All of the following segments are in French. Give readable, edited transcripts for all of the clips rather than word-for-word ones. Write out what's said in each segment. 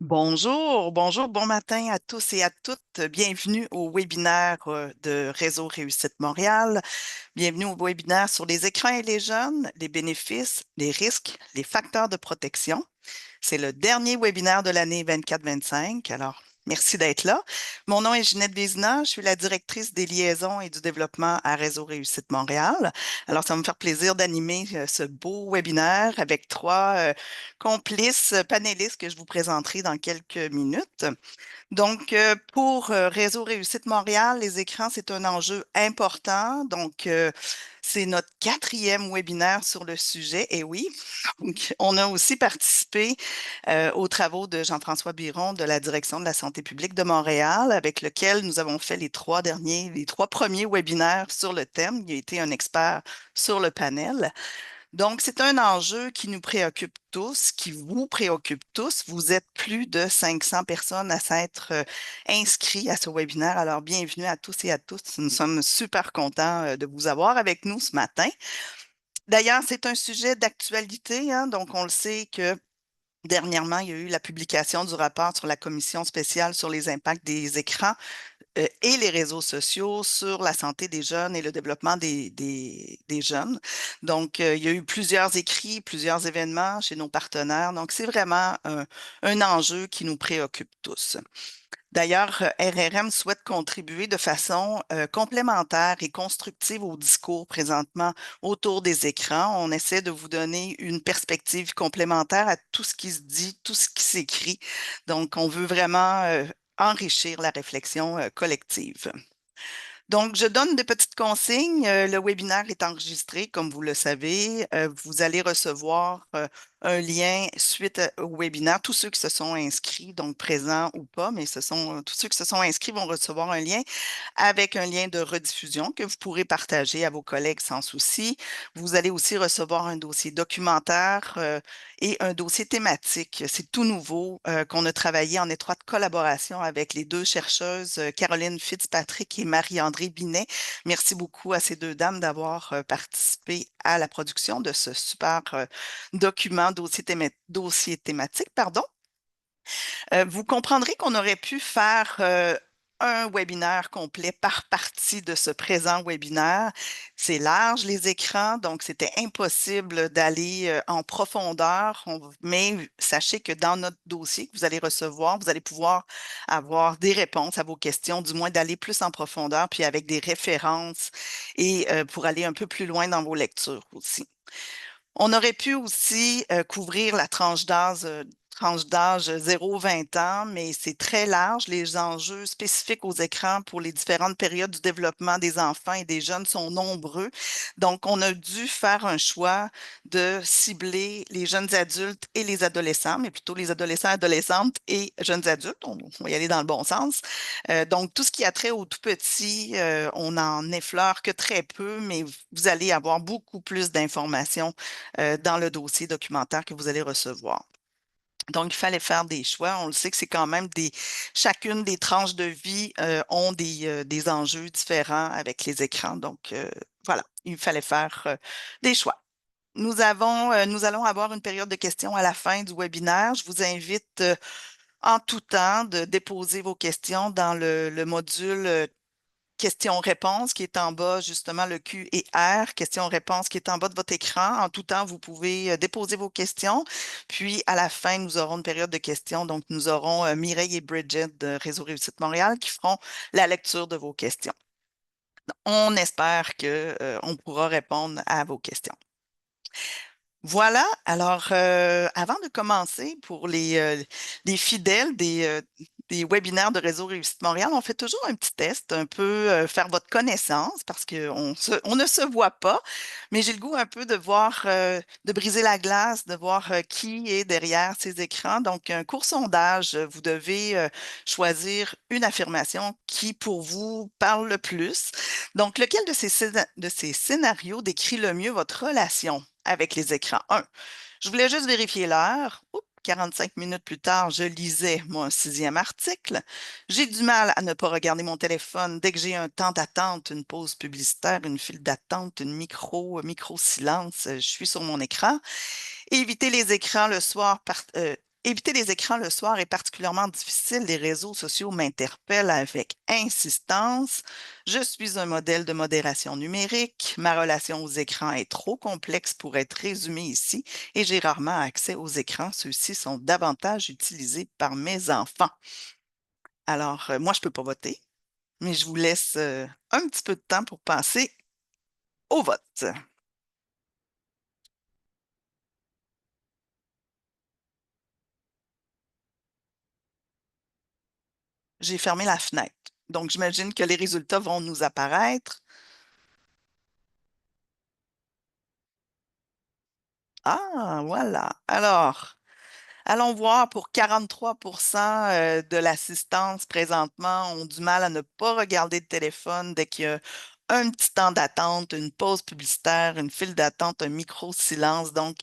Bonjour, bonjour, bon matin à tous et à toutes. Bienvenue au webinaire de Réseau Réussite Montréal. Bienvenue au webinaire sur les écrans et les jeunes, les bénéfices, les risques, les facteurs de protection. C'est le dernier webinaire de l'année 24-25. Alors, merci d'être là. Mon nom est Ginette Vézina. Je suis la directrice des liaisons et du développement à Réseau Réussite Montréal. Alors, ça va me faire plaisir d'animer ce beau webinaire avec trois complices panélistes que je vous présenterai dans quelques minutes. Donc, pour Réseau Réussite Montréal, les écrans, c'est un enjeu important. Donc, c'est notre quatrième webinaire sur le sujet. Et oui, donc, on a aussi participé aux travaux de Jean-François Biron de la Direction de la santé publique de Montréal, avec lequel nous avons fait les trois premiers webinaires sur le thème. Il a été un expert sur le panel. Donc, c'est un enjeu qui nous préoccupe tous, qui vous préoccupe tous. Vous êtes plus de 500 personnes à s'être inscrits à ce webinaire. Alors, bienvenue à tous et à toutes. Nous sommes super contents de vous avoir avec nous ce matin. D'ailleurs, c'est un sujet d'actualité, hein, donc on le sait que dernièrement, il y a eu la publication du rapport sur la commission spéciale sur les impacts des écrans et les réseaux sociaux sur la santé des jeunes et le développement des jeunes. Donc, il y a eu plusieurs écrits, plusieurs événements chez nos partenaires. Donc, c'est vraiment un enjeu qui nous préoccupe tous. D'ailleurs, RRM souhaite contribuer de façon complémentaire et constructive au discours présentement autour des écrans. On essaie de vous donner une perspective complémentaire à tout ce qui se dit, tout ce qui s'écrit. Donc, on veut vraiment enrichir la réflexion collective. Donc, je donne des petites consignes. Le webinaire est enregistré, comme vous le savez. Vous allez recevoir un lien suite au webinaire. Tous ceux qui se sont inscrits, donc présents ou pas, mais tous ceux qui se sont inscrits vont recevoir un lien avec un lien de rediffusion que vous pourrez partager à vos collègues sans souci. Vous allez aussi recevoir un dossier documentaire et un dossier thématique. C'est tout nouveau qu'on a travaillé en étroite collaboration avec les deux chercheuses Caroline Fitzpatrick et Marie-André Binet. Merci beaucoup à ces deux dames d'avoir participé à la production de ce super document, dossier thématique, pardon. Vous comprendrez qu'on aurait pu faire un webinaire complet par partie de ce présent webinaire. C'est large, les écrans, donc c'était impossible d'aller en profondeur. Mais sachez que dans notre dossier que vous allez recevoir, vous allez pouvoir avoir des réponses à vos questions, du moins d'aller plus en profondeur, puis avec des références et pour aller un peu plus loin dans vos lectures aussi. On aurait pu aussi couvrir la tranche d'âge 0-20 ans, mais c'est très large. Les enjeux spécifiques aux écrans pour les différentes périodes du développement des enfants et des jeunes sont nombreux. Donc, on a dû faire un choix de cibler les jeunes adultes et les adolescents, mais plutôt les adolescents, adolescentes et jeunes adultes. On va y aller dans le bon sens. Donc, tout ce qui a trait aux tout petits, on n'en effleure que très peu, mais vous allez avoir beaucoup plus d'informations dans le dossier documentaire que vous allez recevoir. Donc, il fallait faire des choix. On le sait que c'est quand même chacune des tranches de vie ont des enjeux différents avec les écrans. Donc, voilà, il fallait faire des choix. Nous allons avoir une période de questions à la fin du webinaire. Je vous invite en tout temps de déposer vos questions dans le module questions-réponses qui est en bas, justement le Q et R, questions-réponses qui est en bas de votre écran. En tout temps, vous pouvez déposer vos questions. Puis, à la fin, nous aurons une période de questions. Donc, nous aurons Mireille et Bridget de Réseau Réussite Montréal qui feront la lecture de vos questions. On espère que, on pourra répondre à vos questions. Voilà. Alors, avant de commencer, pour les fidèles des webinaires de Réseau Réussite Montréal, on fait toujours un petit test, un peu faire votre connaissance parce on ne se voit pas, mais j'ai le goût un peu de voir, de briser la glace, de voir qui est derrière ces écrans. Donc, un court sondage, vous devez choisir une affirmation qui, pour vous, parle le plus. Donc, lequel de ces scénarios décrit le mieux votre relation avec les écrans? Un, je voulais juste vérifier l'heure. Oups, 45 minutes plus tard, je lisais mon sixième article. J'ai du mal à ne pas regarder mon téléphone dès que j'ai un temps d'attente, une pause publicitaire, une file d'attente, une micro-silence. Je suis sur mon écran. Éviter les écrans le soir Éviter les écrans le soir est particulièrement difficile. Les réseaux sociaux m'interpellent avec insistance. Je suis un modèle de modération numérique. Ma relation aux écrans est trop complexe pour être résumée ici et j'ai rarement accès aux écrans. Ceux-ci sont davantage utilisés par mes enfants. Alors, moi, je ne peux pas voter, mais je vous laisse un petit peu de temps pour passer au vote. J'ai fermé la fenêtre. Donc, j'imagine que les résultats vont nous apparaître. Ah, voilà. Alors, allons voir pour 43% de l'assistance présentement ont du mal à ne pas regarder le téléphone dès qu'il y a un petit temps d'attente, une pause publicitaire, une file d'attente, un micro-silence. Donc,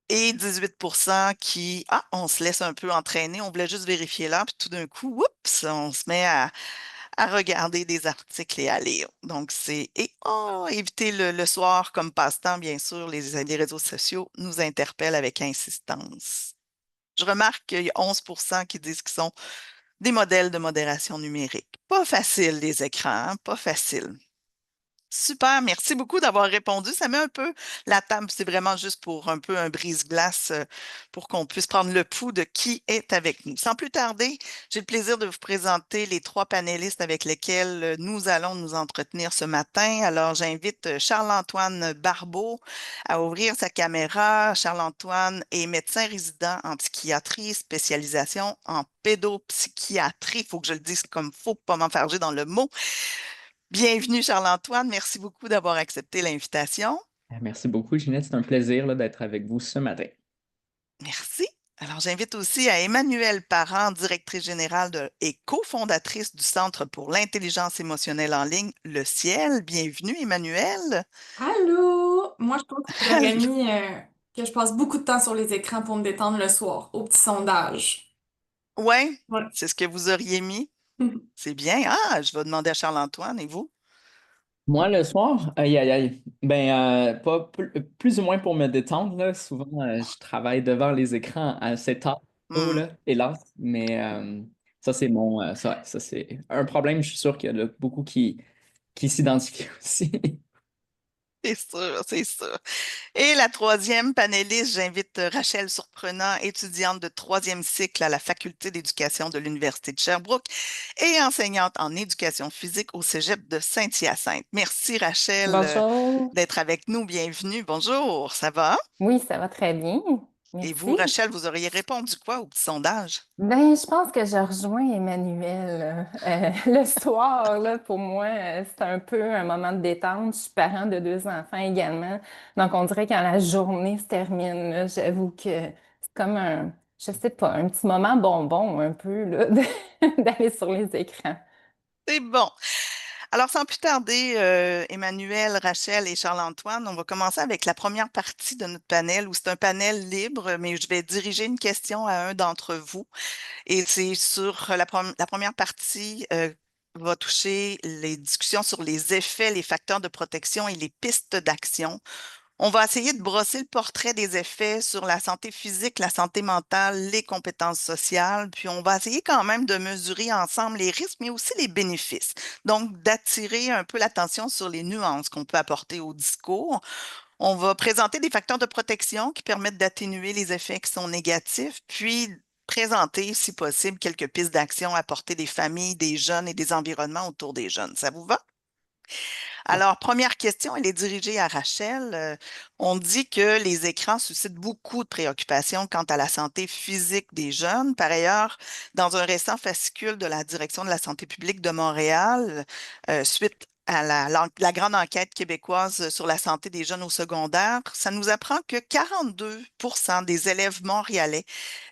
et 18% qui, on se laisse un peu entraîner, on voulait juste vérifier là, puis tout d'un coup, oups, on se met à regarder des articles et à lire. Donc, éviter le soir comme passe-temps, bien sûr, les réseaux sociaux nous interpellent avec insistance. Je remarque qu'il y a 11% qui disent qu'ils sont des modèles de modération numérique. Pas facile, les écrans, hein, pas facile. Super, merci beaucoup d'avoir répondu. Ça met un peu la table. C'est vraiment juste pour un peu un brise-glace pour qu'on puisse prendre le pouls de qui est avec nous. Sans plus tarder, j'ai le plaisir de vous présenter les trois panélistes avec lesquels nous allons nous entretenir ce matin. Alors, j'invite Charles-Antoine Barbeau à ouvrir sa caméra. Charles-Antoine est médecin résident en psychiatrie, spécialisation en pédopsychiatrie. Il faut que je le dise comme il faut, pas m'enfarger dans le mot. Bienvenue Charles-Antoine, merci beaucoup d'avoir accepté l'invitation. Merci beaucoup, Ginette. C'est un plaisir là, d'être avec vous ce matin. Merci. Alors, j'invite aussi à Emmanuelle Parent, directrice générale et cofondatrice du Centre pour l'intelligence émotionnelle en ligne, Le Ciel. Bienvenue, Emmanuelle. Allô? Moi, je pense que j'aurais Allô. mis que je passe beaucoup de temps sur les écrans pour me détendre le soir, au petit sondage. Ouais, Ouais. c'est ce que vous auriez mis. C'est bien. Ah, je vais demander à Charles-Antoine et vous? Moi, le soir, aïe, aïe, aïe. Pas plus ou moins pour me détendre, là. Souvent, je travaille devant les écrans assez tard, tôt, Hmm, là, hélas. Mais ça, c'est ça, c'est un problème. Je suis sûr qu'il y en a beaucoup qui s'identifient aussi. c'est sûr, c'est sûr. Et la troisième panéliste, j'invite Rachel Surprenant, étudiante de troisième cycle à la Faculté d'éducation de l'Université de Sherbrooke et enseignante en éducation physique au Cégep de Saint-Hyacinthe. Merci Rachel Bonjour. d'être avec nous. Bienvenue. Bonjour, ça va? Oui, ça va très bien. Et vous, Merci. Rachel, vous auriez répondu quoi au petit sondage? Ben, je pense que je rejoins Emmanuel. Le soir, là, pour moi, c'est un peu un moment de détente. Je suis parent de deux enfants également. Donc, on dirait quand la journée se termine, là, j'avoue que c'est comme je sais pas, un petit moment bonbon un peu, là, d'aller sur les écrans. C'est bon. Alors, sans plus tarder, Emmanuel, Rachel et Charles-Antoine, on va commencer avec la première partie de notre panel où c'est un panel libre, mais je vais diriger une question à un d'entre vous. Et c'est sur la première partie va toucher les discussions sur les effets, les facteurs de protection et les pistes d'action. On va essayer de brosser le portrait des effets sur la santé physique, la santé mentale, les compétences sociales, puis on va essayer quand même de mesurer ensemble les risques, mais aussi les bénéfices. Donc, d'attirer un peu l'attention sur les nuances qu'on peut apporter au discours. On va présenter des facteurs de protection qui permettent d'atténuer les effets qui sont négatifs, puis présenter, si possible, quelques pistes d'action à apporter des familles, des jeunes et des environnements autour des jeunes. Ça vous va? Alors, première question, elle est dirigée à Rachel. On dit que les écrans suscitent beaucoup de préoccupations quant à la santé physique des jeunes. Par ailleurs, dans un récent fascicule de la Direction de la santé publique de Montréal, suite à la grande enquête québécoise sur la santé des jeunes au secondaire, ça nous apprend que 42% des élèves montréalais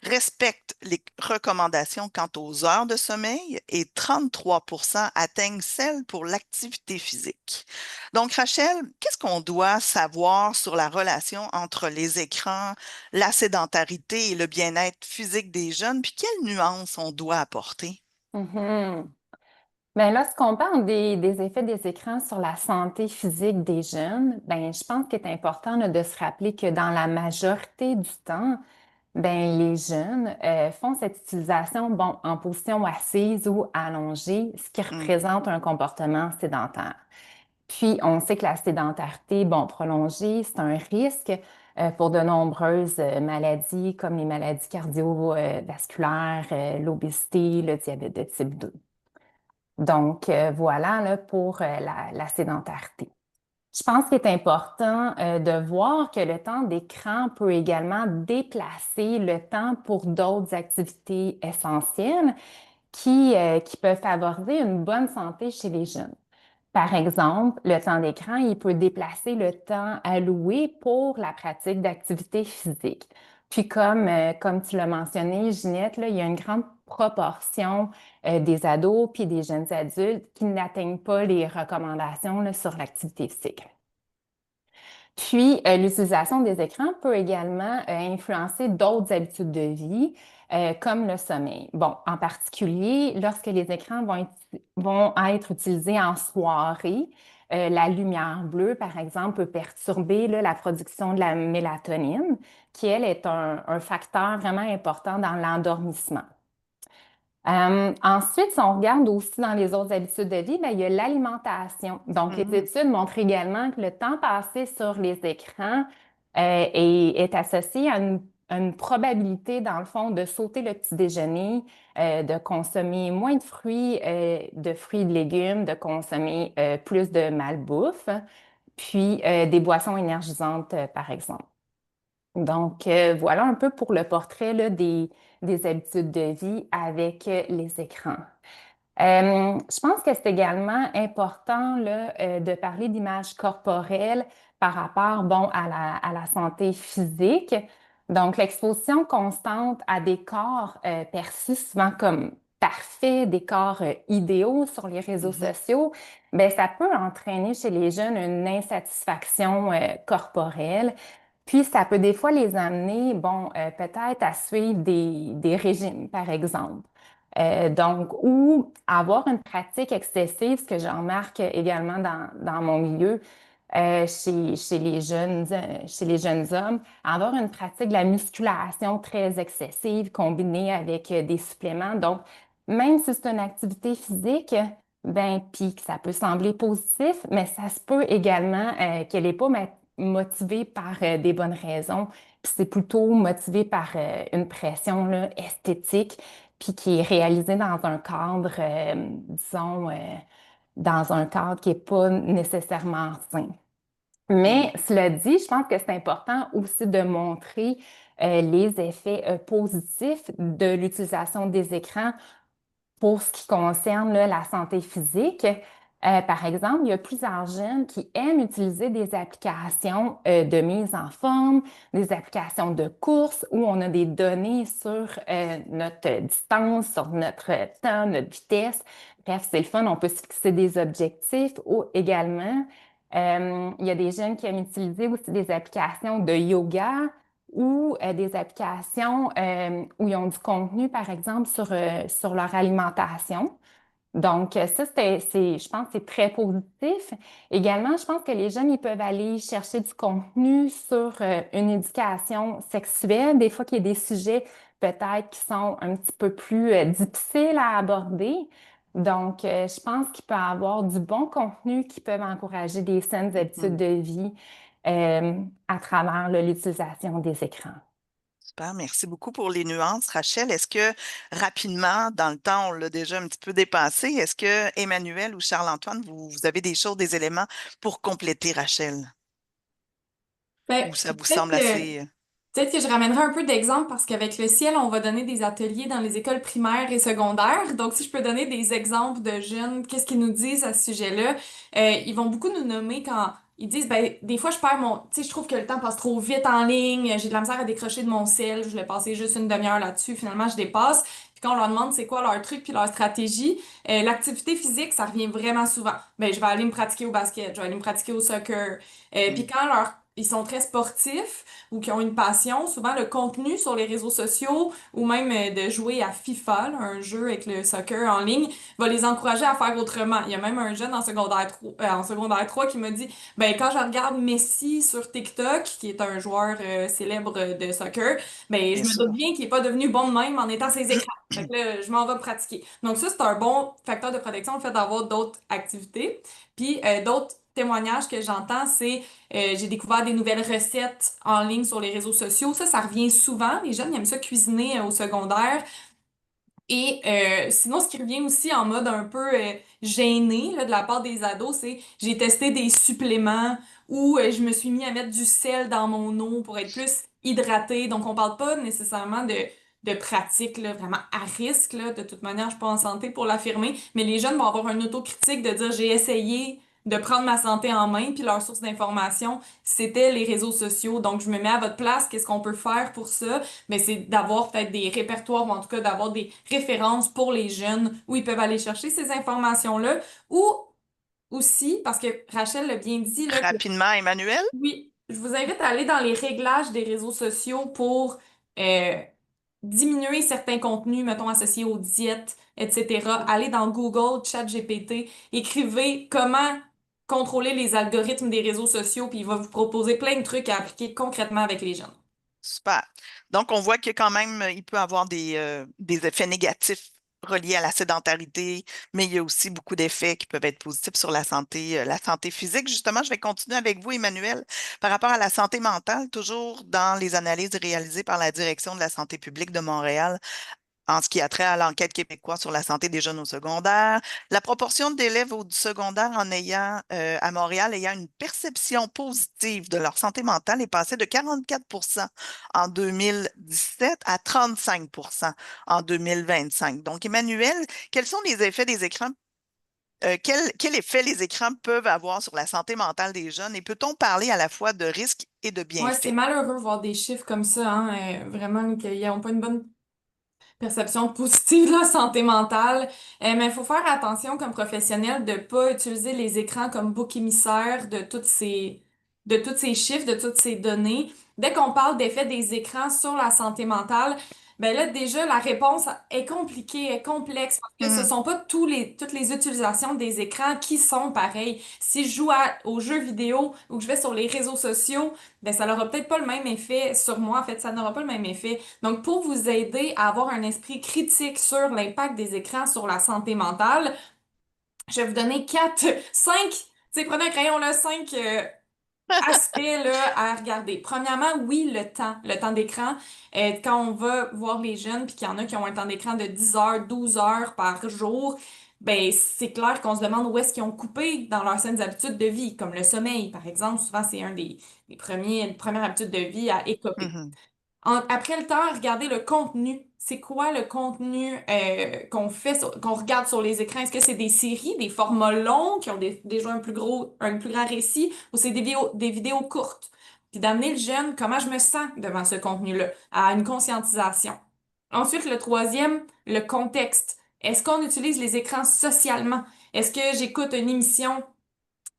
respectent les recommandations quant aux heures de sommeil et 33% atteignent celles pour l'activité physique. Donc, Rachel, qu'est-ce qu'on doit savoir sur la relation entre les écrans, la sédentarité et le bien-être physique des jeunes, puis quelles nuances on doit apporter? Mhm. Ben, lorsqu'on parle des effets des écrans sur la santé physique des jeunes, ben, je pense qu'il est important là, de se rappeler que dans la majorité du temps, Ben, les jeunes font cette utilisation bon, en position assise ou allongée, ce qui Mm. représente un comportement sédentaire. Puis, on sait que la sédentarité, bon, prolongée, c'est un risque pour de nombreuses maladies comme les maladies cardiovasculaires, l'obésité, le diabète de type 2. Donc, voilà là, pour la sédentarité. Je pense qu'il est important de voir que le temps d'écran peut également déplacer le temps pour d'autres activités essentielles qui peuvent favoriser une bonne santé chez les jeunes. Par exemple, le temps d'écran, il peut déplacer le temps alloué pour la pratique d'activités physiques. Puis comme tu l'as mentionné, Ginette, là, il y a une grande proportion des ados puis des jeunes adultes qui n'atteignent pas les recommandations là, sur l'activité physique. Puis, l'utilisation des écrans peut également influencer d'autres habitudes de vie, comme le sommeil. Bon, en particulier, lorsque les écrans vont être utilisés en soirée, la lumière bleue, par exemple, peut perturber là, la production de la mélatonine, qui, elle, est un facteur vraiment important dans l'endormissement. Ensuite, si on regarde aussi dans les autres habitudes de vie, ben, il y a l'alimentation. Donc, les études montrent également que le temps passé sur les écrans est associé à une probabilité, dans le fond, de sauter le petit déjeuner, de consommer moins de fruits et de légumes, de consommer plus de malbouffe, puis des boissons énergisantes, par exemple. Donc, voilà un peu pour le portrait là, des habitudes de vie avec les écrans. Je pense que c'est également important là, de parler d'image corporelle par rapport bon, à la santé physique. Donc, l'exposition constante à des corps perçus souvent comme parfaits, des corps idéaux sur les réseaux sociaux, ben, ça peut entraîner chez les jeunes une insatisfaction corporelle. Puis, ça peut des fois les amener, bon, peut-être à suivre des régimes, par exemple. Donc, ou avoir une pratique excessive, ce que je remarque également dans mon milieu, chez les jeunes hommes, avoir une pratique de la musculation très excessive combinée avec des suppléments. Donc, même si c'est une activité physique, ben, puis que ça peut sembler positif, mais ça se peut également qu'elle n'est pas motivée par des bonnes raisons, puis c'est plutôt motivé par une pression là, esthétique puis qui est réalisé dans un cadre, disons, dans un cadre qui n'est pas nécessairement sain. Mais cela dit, je pense que c'est important aussi de montrer les effets positifs de l'utilisation des écrans pour ce qui concerne là, la santé physique. Par exemple, il y a plusieurs jeunes qui aiment utiliser des applications de mise en forme, des applications de course où on a des données sur notre distance, sur notre temps, notre vitesse. Bref, c'est le fun, on peut se fixer des objectifs ou également, il y a des jeunes qui aiment utiliser aussi des applications de yoga ou des applications où ils ont du contenu, par exemple, sur leur alimentation. Donc, ça, je pense que c'est très positif. Également, je pense que les jeunes, ils peuvent aller chercher du contenu sur une éducation sexuelle. Des fois qu'il y a des sujets peut-être qui sont un petit peu plus difficiles à aborder. Donc, je pense qu'il peut y avoir du bon contenu qui peut encourager des saines habitudes de vie à travers là, l'utilisation des écrans. Super, merci beaucoup pour les nuances, Rachel. Est-ce que rapidement, dans le temps, on l'a déjà un petit peu dépassé, est-ce que Emmanuel ou Charles-Antoine, vous avez des choses, des éléments pour compléter Rachel? Ben, Ou ça vous peut-être semble que, assez... peut-être que je ramènerai un peu d'exemples parce qu'avec le ciel, on va donner des ateliers dans les écoles primaires et secondaires. Donc, si je peux donner des exemples de jeunes, qu'est-ce qu'ils nous disent à ce sujet-là? Ils vont beaucoup nous nommer quand ils disent, ben, des fois, je perds tu sais, je trouve que le temps passe trop vite en ligne, j'ai de la misère à décrocher de mon ciel, je voulais passer juste une demi-heure là-dessus, finalement, je dépasse. Puis quand on leur demande c'est quoi leur truc puis leur stratégie, l'activité physique, ça revient vraiment souvent. Ben, je vais aller me pratiquer au basket, je vais aller me pratiquer au soccer. Puis quand ils sont très sportifs ou qui ont une passion, souvent le contenu sur les réseaux sociaux ou même de jouer à FIFA, là, un jeu avec le soccer en ligne, va les encourager à faire autrement. Il y a même un jeune en secondaire 3 qui m'a dit, ben quand je regarde Messi sur TikTok, qui est un joueur célèbre de soccer, ben je Bien me doute sûr. bien qu'il est pas devenu bon de même en étant ses écrans. Fait que là, je m'en vais pratiquer. Donc ça, c'est un bon facteur de protection, le fait d'avoir d'autres activités. Puis d'autres témoignages que j'entends, c'est j'ai découvert des nouvelles recettes en ligne sur les réseaux sociaux. Ça revient souvent. Les jeunes ils aiment ça cuisiner au secondaire. Et sinon, ce qui revient aussi en mode un peu gêné là, de la part des ados, c'est j'ai testé des suppléments ou je me suis mis à mettre du sel dans mon eau pour être plus hydratée. Donc, on parle pas nécessairement de pratiques là, vraiment à risque. Là. De toute manière, je suis pas en santé pour l'affirmer, mais les jeunes vont avoir une autocritique de dire j'ai essayé de prendre ma santé en main, puis leur source d'information, c'était les réseaux sociaux. Donc, je me mets à votre place, qu'est-ce qu'on peut faire pour ça? Mais c'est d'avoir peut-être des répertoires ou en tout cas d'avoir des références pour les jeunes où ils peuvent aller chercher ces informations-là. Ou aussi, parce que Rachel l'a bien dit, là, que Rapidement, Emmanuel. oui, je vous invite à aller dans les réglages des réseaux sociaux pour euh, diminuer certains contenus, mettons, associés aux diètes, etc. Allez dans Google, ChatGPT, écrivez comment contrôler les algorithmes des réseaux sociaux, puis il va vous proposer plein de trucs à appliquer concrètement avec les jeunes. Super. Donc, on voit que quand même, il peut avoir des effets négatifs reliés à la sédentarité, mais il y a aussi beaucoup d'effets qui peuvent être positifs sur la santé physique. Justement, je vais continuer avec vous, Emmanuel, par rapport à la santé mentale, toujours dans les analyses réalisées par la Direction de la santé publique de Montréal en ce qui a trait à l'enquête québécoise sur la santé des jeunes au secondaire. La proportion d'élèves au secondaire à Montréal ayant une perception positive de leur santé mentale est passée de 44 en 2017 à 35 en 2025. Donc, Emmanuel, quels sont les effets des écrans? Quel effet les écrans peuvent avoir sur la santé mentale des jeunes et peut-on parler à la fois de risques et de Ouais, c'est bienfaits? malheureux de voir des chiffres comme ça, hein, vraiment qu'ils n'ont pas une bonne perception positive de la santé mentale. Mais il faut faire attention comme professionnel de pas utiliser les écrans comme bouc émissaire de tous ces chiffres, de toutes ces données. Dès qu'on parle d'effet des écrans sur la santé mentale, ben là, déjà, la réponse est compliquée, est complexe, parce que ce Mhm, sont pas toutes les utilisations des écrans qui sont pareilles. Si je joue aux jeux vidéo ou que je vais sur les réseaux sociaux, ben ça n'aura peut-être pas le même effet sur moi. En fait, ça n'aura pas le même effet. Donc, pour vous aider à avoir un esprit critique sur l'impact des écrans sur la santé mentale, je vais vous donner cinq, tu sais, prenez un crayon là, cinq aspects là, à regarder. Premièrement, oui, le temps d'écran. Quand on va voir les jeunes, puis qu'il y en a qui ont un temps d'écran de 10 heures, 12 heures par jour, ben c'est clair qu'on se demande où est-ce qu'ils ont coupé dans leurs saines habitudes de vie, comme le sommeil, par exemple. Souvent, c'est un des premières habitudes de vie à écoper. mhm, Après le temps, regardez le contenu. C'est quoi le contenu qu'on regarde sur les écrans? Est-ce que c'est des séries, des formats longs qui ont déjà un plus grand récit, ou c'est des vidéos courtes? Puis d'amener le jeune, comment je me sens devant ce contenu-là, à une conscientisation. Ensuite, le troisième, le contexte. Est-ce qu'on utilise les écrans socialement? Est-ce que j'écoute une émission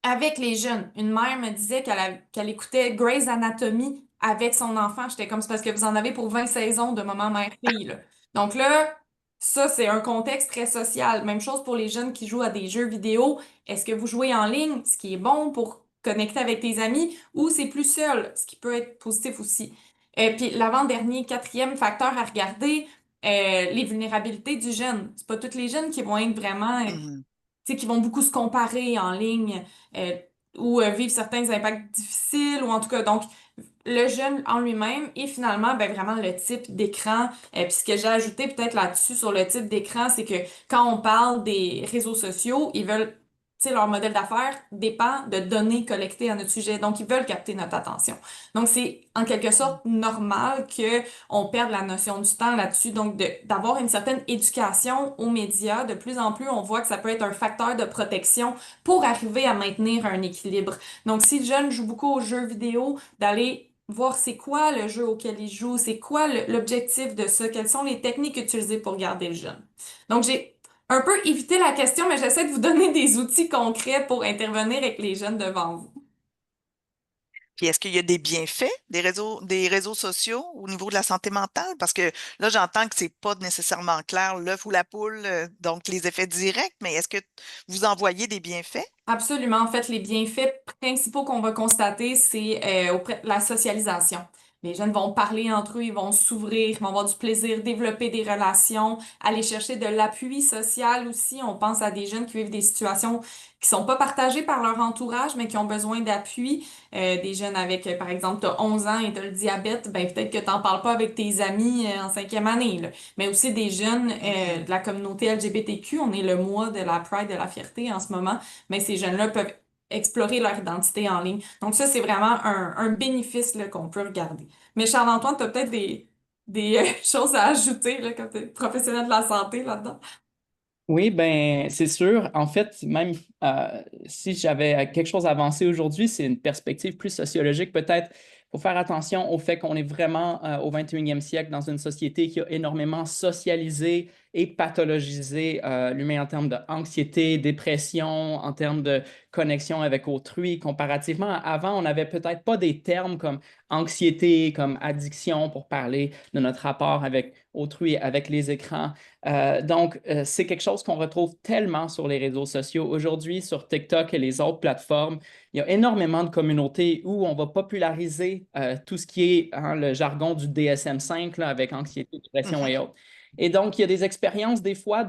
avec les jeunes? Une mère me disait qu'elle écoutait Grey's Anatomy avec son enfant. J'étais comme, c'est parce que vous en avez pour 20 saisons de maman, mère, fille, là. Donc là, ça, c'est un contexte très social. Même chose pour les jeunes qui jouent à des jeux vidéo. Est-ce que vous jouez en ligne, ce qui est bon pour connecter avec tes amis, ou c'est plus seul, ce qui peut être positif aussi. Puis l'avant-dernier, quatrième facteur à regarder, les vulnérabilités du jeune. C'est pas tous les jeunes qui vont être vraiment mhm. tu sais, qui vont beaucoup se comparer en ligne euh, ou vivre certains impacts difficiles ou en tout cas, donc le jeune en lui-même et finalement, ben vraiment le type d'écran. Puis ce que j'ai ajouté peut-être là-dessus sur le type d'écran, c'est que quand on parle des réseaux sociaux, ils veulent, tu sais, leur modèle d'affaires dépend de données collectées à notre sujet. Donc, ils veulent capter notre attention. Donc, c'est en quelque sorte normal que on perde la notion du temps là-dessus. Donc, d'avoir une certaine éducation aux médias, de plus en plus, on voit que ça peut être un facteur de protection pour arriver à maintenir un équilibre. Donc, si le jeune joue beaucoup aux jeux vidéo, d'aller voir c'est quoi le jeu auquel il joue, c'est quoi l'objectif de ça, quelles sont les techniques utilisées pour garder le jeune. Donc, j'ai un peu évité la question, mais j'essaie de vous donner des outils concrets pour intervenir avec les jeunes devant vous. Puis est-ce qu'il y a des bienfaits des réseaux sociaux au niveau de la santé mentale? Parce que là, j'entends que c'est pas nécessairement clair, l'œuf ou la poule, donc les effets directs, mais est-ce que vous en voyez des bienfaits? Absolument. En fait, les bienfaits principaux qu'on va constater, c'est auprès de la socialisation. Les jeunes vont parler entre eux, ils vont s'ouvrir, ils vont avoir du plaisir, développer des relations, aller chercher de l'appui social aussi. On pense à des jeunes qui vivent des situations qui sont pas partagées par leur entourage, mais qui ont besoin d'appui. Des jeunes avec, par exemple, tu as 11 ans et tu as le diabète, ben peut-être que tu n'en parles pas avec tes amis en cinquième année, là. Mais aussi des jeunes Mhm. de la communauté LGBTQ. On est le mois de la Pride, de la fierté en ce moment, mais ces jeunes-là peuvent explorer leur identité en ligne. Donc ça, c'est vraiment un bénéfice là, qu'on peut regarder. Mais Charles-Antoine, tu as peut-être des choses à ajouter là, quand tu es professionnel de la santé là-dedans. Oui, ben c'est sûr. En fait, même si j'avais quelque chose à avancer aujourd'hui, c'est une perspective plus sociologique peut-être. Il faut faire attention au fait qu'on est vraiment au 21e siècle dans une société qui a énormément socialisé et pathologisé l'humain en termes d'anxiété, dépression, en termes de connexion avec autrui. Comparativement à avant, on n'avait peut-être pas des termes comme anxiété, comme addiction pour parler de notre rapport avec autrui, avec les écrans. Donc, c'est quelque chose qu'on retrouve tellement sur les réseaux sociaux. Aujourd'hui, sur TikTok et les autres plateformes, il y a énormément de communautés où on va populariser tout ce qui est le jargon du DSM-5 là, avec anxiété, dépression Mhm. et autres. Et donc, il y a des expériences des fois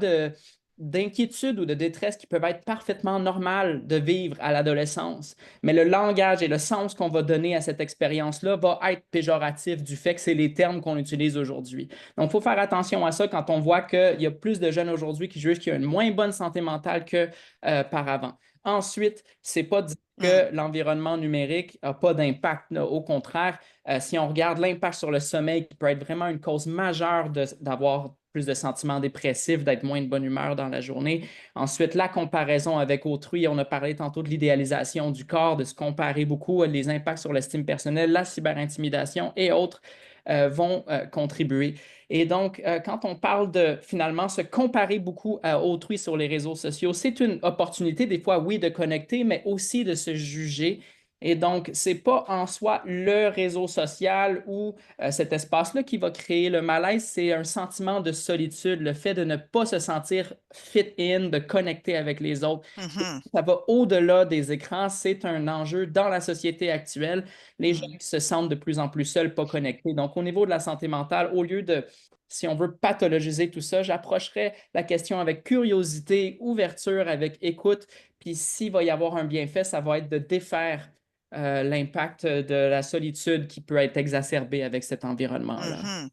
d'inquiétude ou de détresse qui peuvent être parfaitement normales de vivre à l'adolescence. Mais le langage et le sens qu'on va donner à cette expérience-là va être péjoratif du fait que c'est les termes qu'on utilise aujourd'hui. Donc, il faut faire attention à ça quand on voit qu'il y a plus de jeunes aujourd'hui qui jugent qu'il y a une moins bonne santé mentale que par avant. Ensuite, c'est pas dire Mm. que l'environnement numérique n'a pas d'impact. Là. Au contraire, si on regarde l'impact sur le sommeil, qui peut être vraiment une cause majeure d'avoir plus de sentiments dépressifs, d'être moins de bonne humeur dans la journée. Ensuite, la comparaison avec autrui. On a parlé tantôt de l'idéalisation du corps, de se comparer beaucoup, les impacts sur l'estime personnelle, la cyberintimidation et autres vont contribuer. Et donc, quand on parle de finalement se comparer beaucoup à autrui sur les réseaux sociaux, c'est une opportunité des fois, oui, de connecter, mais aussi de se juger. Et donc, ce n'est pas en soi le réseau social ou cet espace-là qui va créer le malaise, c'est un sentiment de solitude, le fait de ne pas se sentir fit in, de connecter avec les autres. Mhm. Ça va au-delà des écrans, c'est un enjeu dans la société actuelle. Les gens Mhm. qui se sentent de plus en plus seuls, pas connectés. Donc, au niveau de la santé mentale, au lieu de, si on veut pathologiser tout ça, j'approcherais la question avec curiosité, ouverture, avec écoute. Puis s'il va y avoir un bienfait, ça va être de défaire l'impact de la solitude qui peut être exacerbée avec cet environnement-là. Mhm.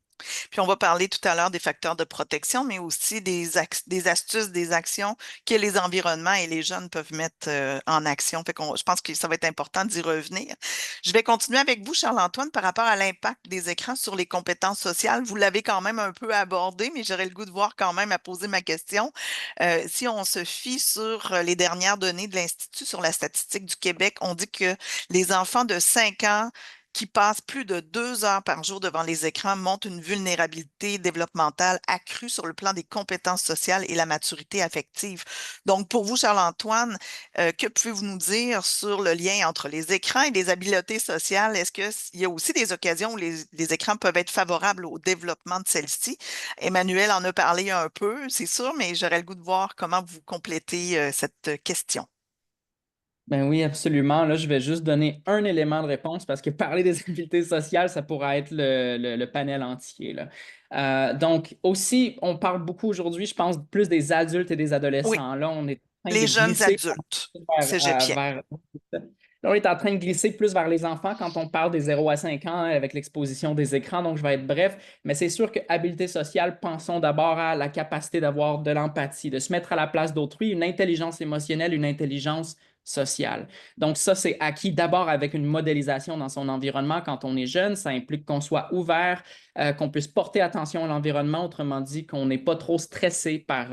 Puis on va parler tout à l'heure des facteurs de protection, mais aussi des astuces, des actions que les environnements et les jeunes peuvent mettre en action. Je pense que ça va être important d'y revenir. Je vais continuer avec vous, Charles-Antoine, par rapport à l'impact des écrans sur les compétences sociales. Vous l'avez quand même un peu abordé, mais j'aurais le goût de voir quand même à poser ma question. Si on se fie sur les dernières données de l'Institut sur la statistique du Québec, on dit que les enfants de 5 ans qui passent plus de 2 heures par jour devant les écrans montrent une vulnérabilité développementale accrue sur le plan des compétences sociales et la maturité affective. Donc, pour vous, Charles-Antoine, que pouvez-vous nous dire sur le lien entre les écrans et les habiletés sociales? Est-ce qu'il y a aussi des occasions où les écrans peuvent être favorables au développement de celles-ci? Emmanuel en a parlé un peu, c'est sûr, mais j'aurais le goût de voir comment vous complétez cette question. Ben oui, absolument. Là, je vais juste donner un élément de réponse parce que parler des habiletés sociales, ça pourra être le panel entier, là. Donc, aussi, on parle beaucoup aujourd'hui, je pense, plus des adultes et des Oui, adolescents. Là, on est en train de les jeunes glisser adultes, vers, cégepiens. Là, on est en train de glisser plus vers les enfants quand on parle des 0 à 5 ans avec l'exposition des écrans, donc je vais être bref, mais c'est sûr que habileté sociale, pensons d'abord à la capacité d'avoir de l'empathie, de se mettre à la place d'autrui, une intelligence émotionnelle, une intelligence sociale. Donc ça, c'est acquis d'abord avec une modélisation dans son environnement quand on est jeune. Ça implique qu'on soit ouvert, qu'on puisse porter attention à l'environnement, autrement dit qu'on n'est pas trop stressé par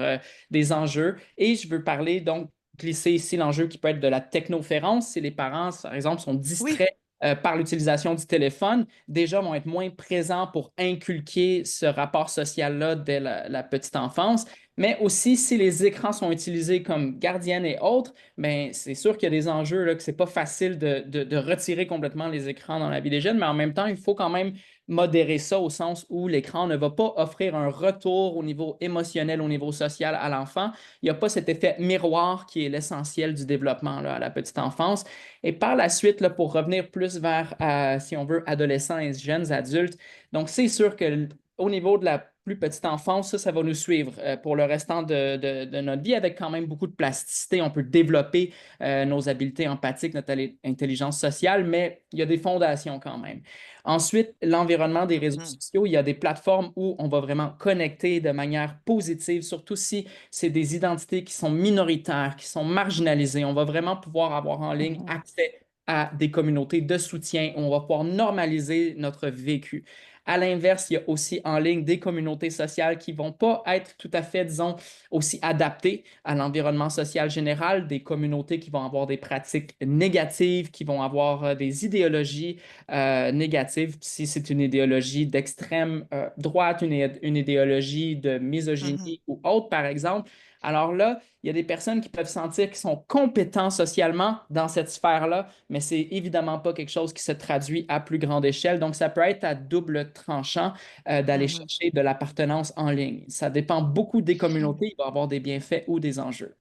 des enjeux. Et je veux parler donc glisser ici l'enjeu qui peut être de la technoférence. Si les parents, par exemple, sont Oui. distraits par l'utilisation du téléphone, déjà vont être moins présents pour inculquer ce rapport social-là dès la petite enfance. Mais aussi, si les écrans sont utilisés comme gardiennes et autres, ben, c'est sûr qu'il y a des enjeux là, que c'est pas facile de retirer complètement les écrans dans la vie des jeunes, mais en même temps, il faut quand même modérer ça au sens où l'écran ne va pas offrir un retour au niveau émotionnel, au niveau social à l'enfant. Il n'y a pas cet effet miroir qui est l'essentiel du développement là, à la petite enfance. Et par la suite, là, pour revenir plus vers, si on veut, adolescents et jeunes adultes, donc c'est sûr que au niveau de la plus petite enfance, ça va nous suivre pour le restant de notre vie avec quand même beaucoup de plasticité. On peut développer nos habiletés empathiques, notre intelligence sociale, mais il y a des fondations quand même. Ensuite, l'environnement des réseaux Mhm. sociaux, il y a des plateformes où on va vraiment connecter de manière positive, surtout si c'est des identités qui sont minoritaires, qui sont marginalisées. On va vraiment pouvoir avoir en ligne Mhm. accès à des communautés de soutien où on va pouvoir normaliser notre vécu. À l'inverse, il y a aussi en ligne des communautés sociales qui ne vont pas être tout à fait, disons, aussi adaptées à l'environnement social général, des communautés qui vont avoir des pratiques négatives, qui vont avoir des idéologies négatives. Si c'est une idéologie d'extrême droite, une idéologie de Mhm. misogynie ou autre, par exemple, alors là, il y a des personnes qui peuvent sentir qu'ils sont compétents socialement dans cette sphère-là, mais c'est évidemment pas quelque chose qui se traduit à plus grande échelle. Donc, ça peut être à double tranchant d'aller Mhm. chercher de l'appartenance en ligne. Ça dépend beaucoup des communautés. Il va y avoir des bienfaits ou des enjeux.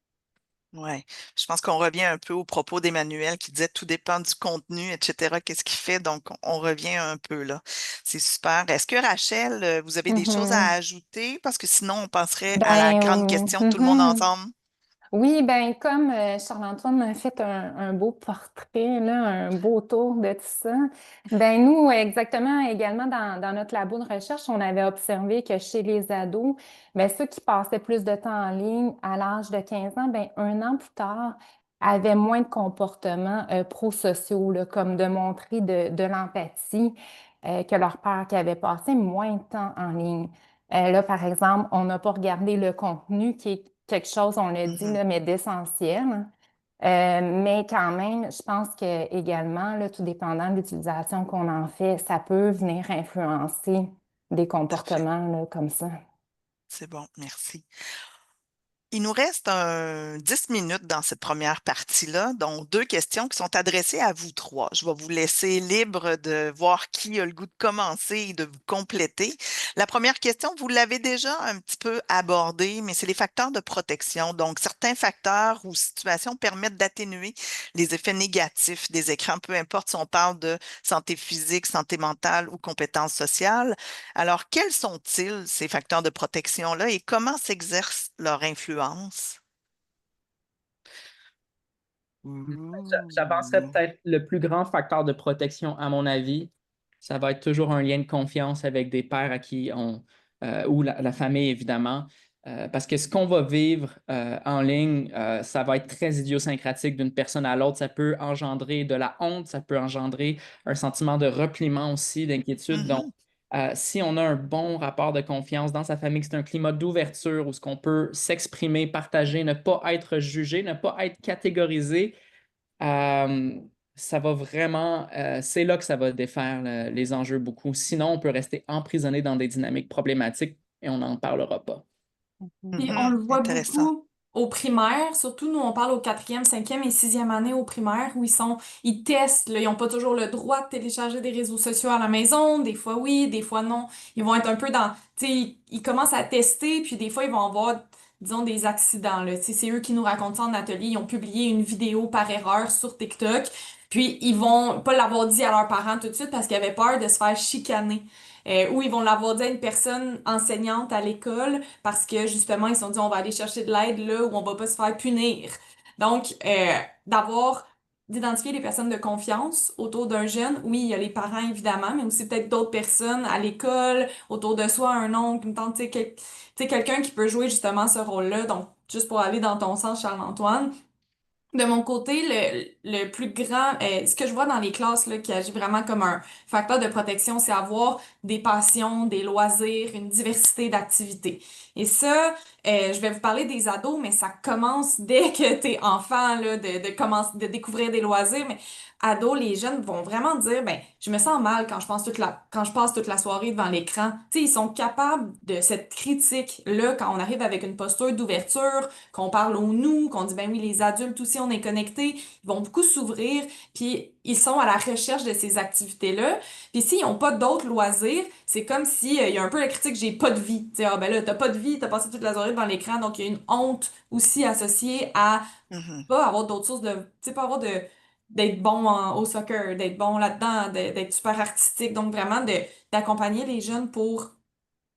Ouais. Je pense qu'on revient un peu au propos d'Emmanuel qui disait tout dépend du contenu, etc. Qu'est-ce qu'il fait? Donc, on revient un peu là. C'est super. Est-ce que Rachel, vous avez des choses à Mhm. ajouter? Parce que sinon, on passerait à la grande Ben, question de tout le monde mhm. ensemble. Oui, ben comme Charles-Antoine m'a fait un beau portrait, là, un beau tour de tout ça, ben nous, exactement, également dans notre labo de recherche, on avait observé que chez les ados, ben ceux qui passaient plus de temps en ligne à l'âge de 15 ans, ben un an plus tard, avaient moins de comportements prosociaux, là, comme de montrer de l'empathie que leur père qui avait passé moins de temps en ligne. Là, par exemple, on n'a pas regardé le contenu qui est quelque chose, on l'a dit, Mhm. là, mais d'essentiel. Mais quand même, je pense que également, là, tout dépendant de l'utilisation qu'on en fait, ça peut venir influencer des Parfait. comportements là, comme ça. C'est bon. Merci. Il nous reste 10 minutes dans cette première partie-là, donc deux questions qui sont adressées à vous trois. Je vais vous laisser libre de voir qui a le goût de commencer et de vous compléter. La première question, vous l'avez déjà un petit peu abordée, mais c'est les facteurs de protection. Donc, certains facteurs ou situations permettent d'atténuer les effets négatifs des écrans, peu importe si on parle de santé physique, santé mentale ou compétences sociales. Alors, quels sont-ils, ces facteurs de protection-là, et comment s'exerce leur influence? J'avancerais Ouh. peut-être le plus grand facteur de protection, à mon avis, ça va être toujours un lien de confiance avec des pairs à qui on, ou la famille, évidemment. Parce que ce qu'on va vivre en ligne, ça va être très idiosyncratique d'une personne à l'autre. Ça peut engendrer de la honte, ça peut engendrer un sentiment de repliement aussi, d'inquiétude. Donc, Mhm. si on a un bon rapport de confiance dans sa famille, que c'est un climat d'ouverture où ce qu'on peut s'exprimer, partager, ne pas être jugé, ne pas être catégorisé, euh, ça va vraiment, c'est là que ça va défaire les enjeux beaucoup. Sinon, on peut rester emprisonné dans des dynamiques problématiques et on n'en parlera pas. Puis on Mhm. le voit Intéressant. beaucoup au primaire, surtout nous on parle au quatrième, cinquième et sixième année au primaire où ils testent, là, ils n'ont pas toujours le droit de télécharger des réseaux sociaux à la maison, des fois oui, des fois non. Ils vont être un peu dans, tu sais, ils commencent à tester, puis des fois ils vont avoir, disons, des accidents, là. Tu sais, c'est eux qui nous racontent ça en atelier, ils ont publié une vidéo par erreur sur TikTok, puis ils vont pas l'avoir dit à leurs parents tout de suite parce qu'ils avaient peur de se faire chicaner. Ou ils vont l'avoir dit à une personne enseignante à l'école parce que justement, ils se sont dit on va aller chercher de l'aide là où on va pas se faire punir. Donc, d'avoir, d'identifier les personnes de confiance autour d'un jeune. Oui, il y a les parents évidemment, mais aussi peut-être d'autres personnes à l'école, autour de soi, un oncle, une tante, tu sais, quelqu'un qui peut jouer justement ce rôle-là. Donc, juste pour aller dans ton sens, Charles-Antoine. De mon côté, le plus grand, ce que je vois dans les classes là, qui agit vraiment comme un facteur de protection, c'est avoir des passions, des loisirs, une diversité d'activités. Et ça, je vais vous parler des ados, mais ça commence dès que t'es enfant, là, de découvrir des loisirs. Mais ados, les jeunes vont vraiment dire, ben, je me sens mal quand je passe toute la soirée devant l'écran. Tu sais, ils sont capables de cette critique-là quand on arrive avec une posture d'ouverture, qu'on parle au nous, qu'on dit, ben oui, les adultes aussi, on est connectés. Ils vont beaucoup s'ouvrir, puis ils sont à la recherche de ces activités-là. Puis s'ils n'ont pas d'autres loisirs, c'est comme si il y a un peu la critique, j'ai pas de vie. Tu sais, ah ben là, t'as pas de vie, t'as passé toute la soirée devant l'écran, donc il y a une honte aussi associée à Mhm. pas avoir d'autres sources de, tu sais, pas avoir de, d'être bon au soccer, d'être bon là-dedans, d'être super artistique. Donc vraiment d'accompagner les jeunes pour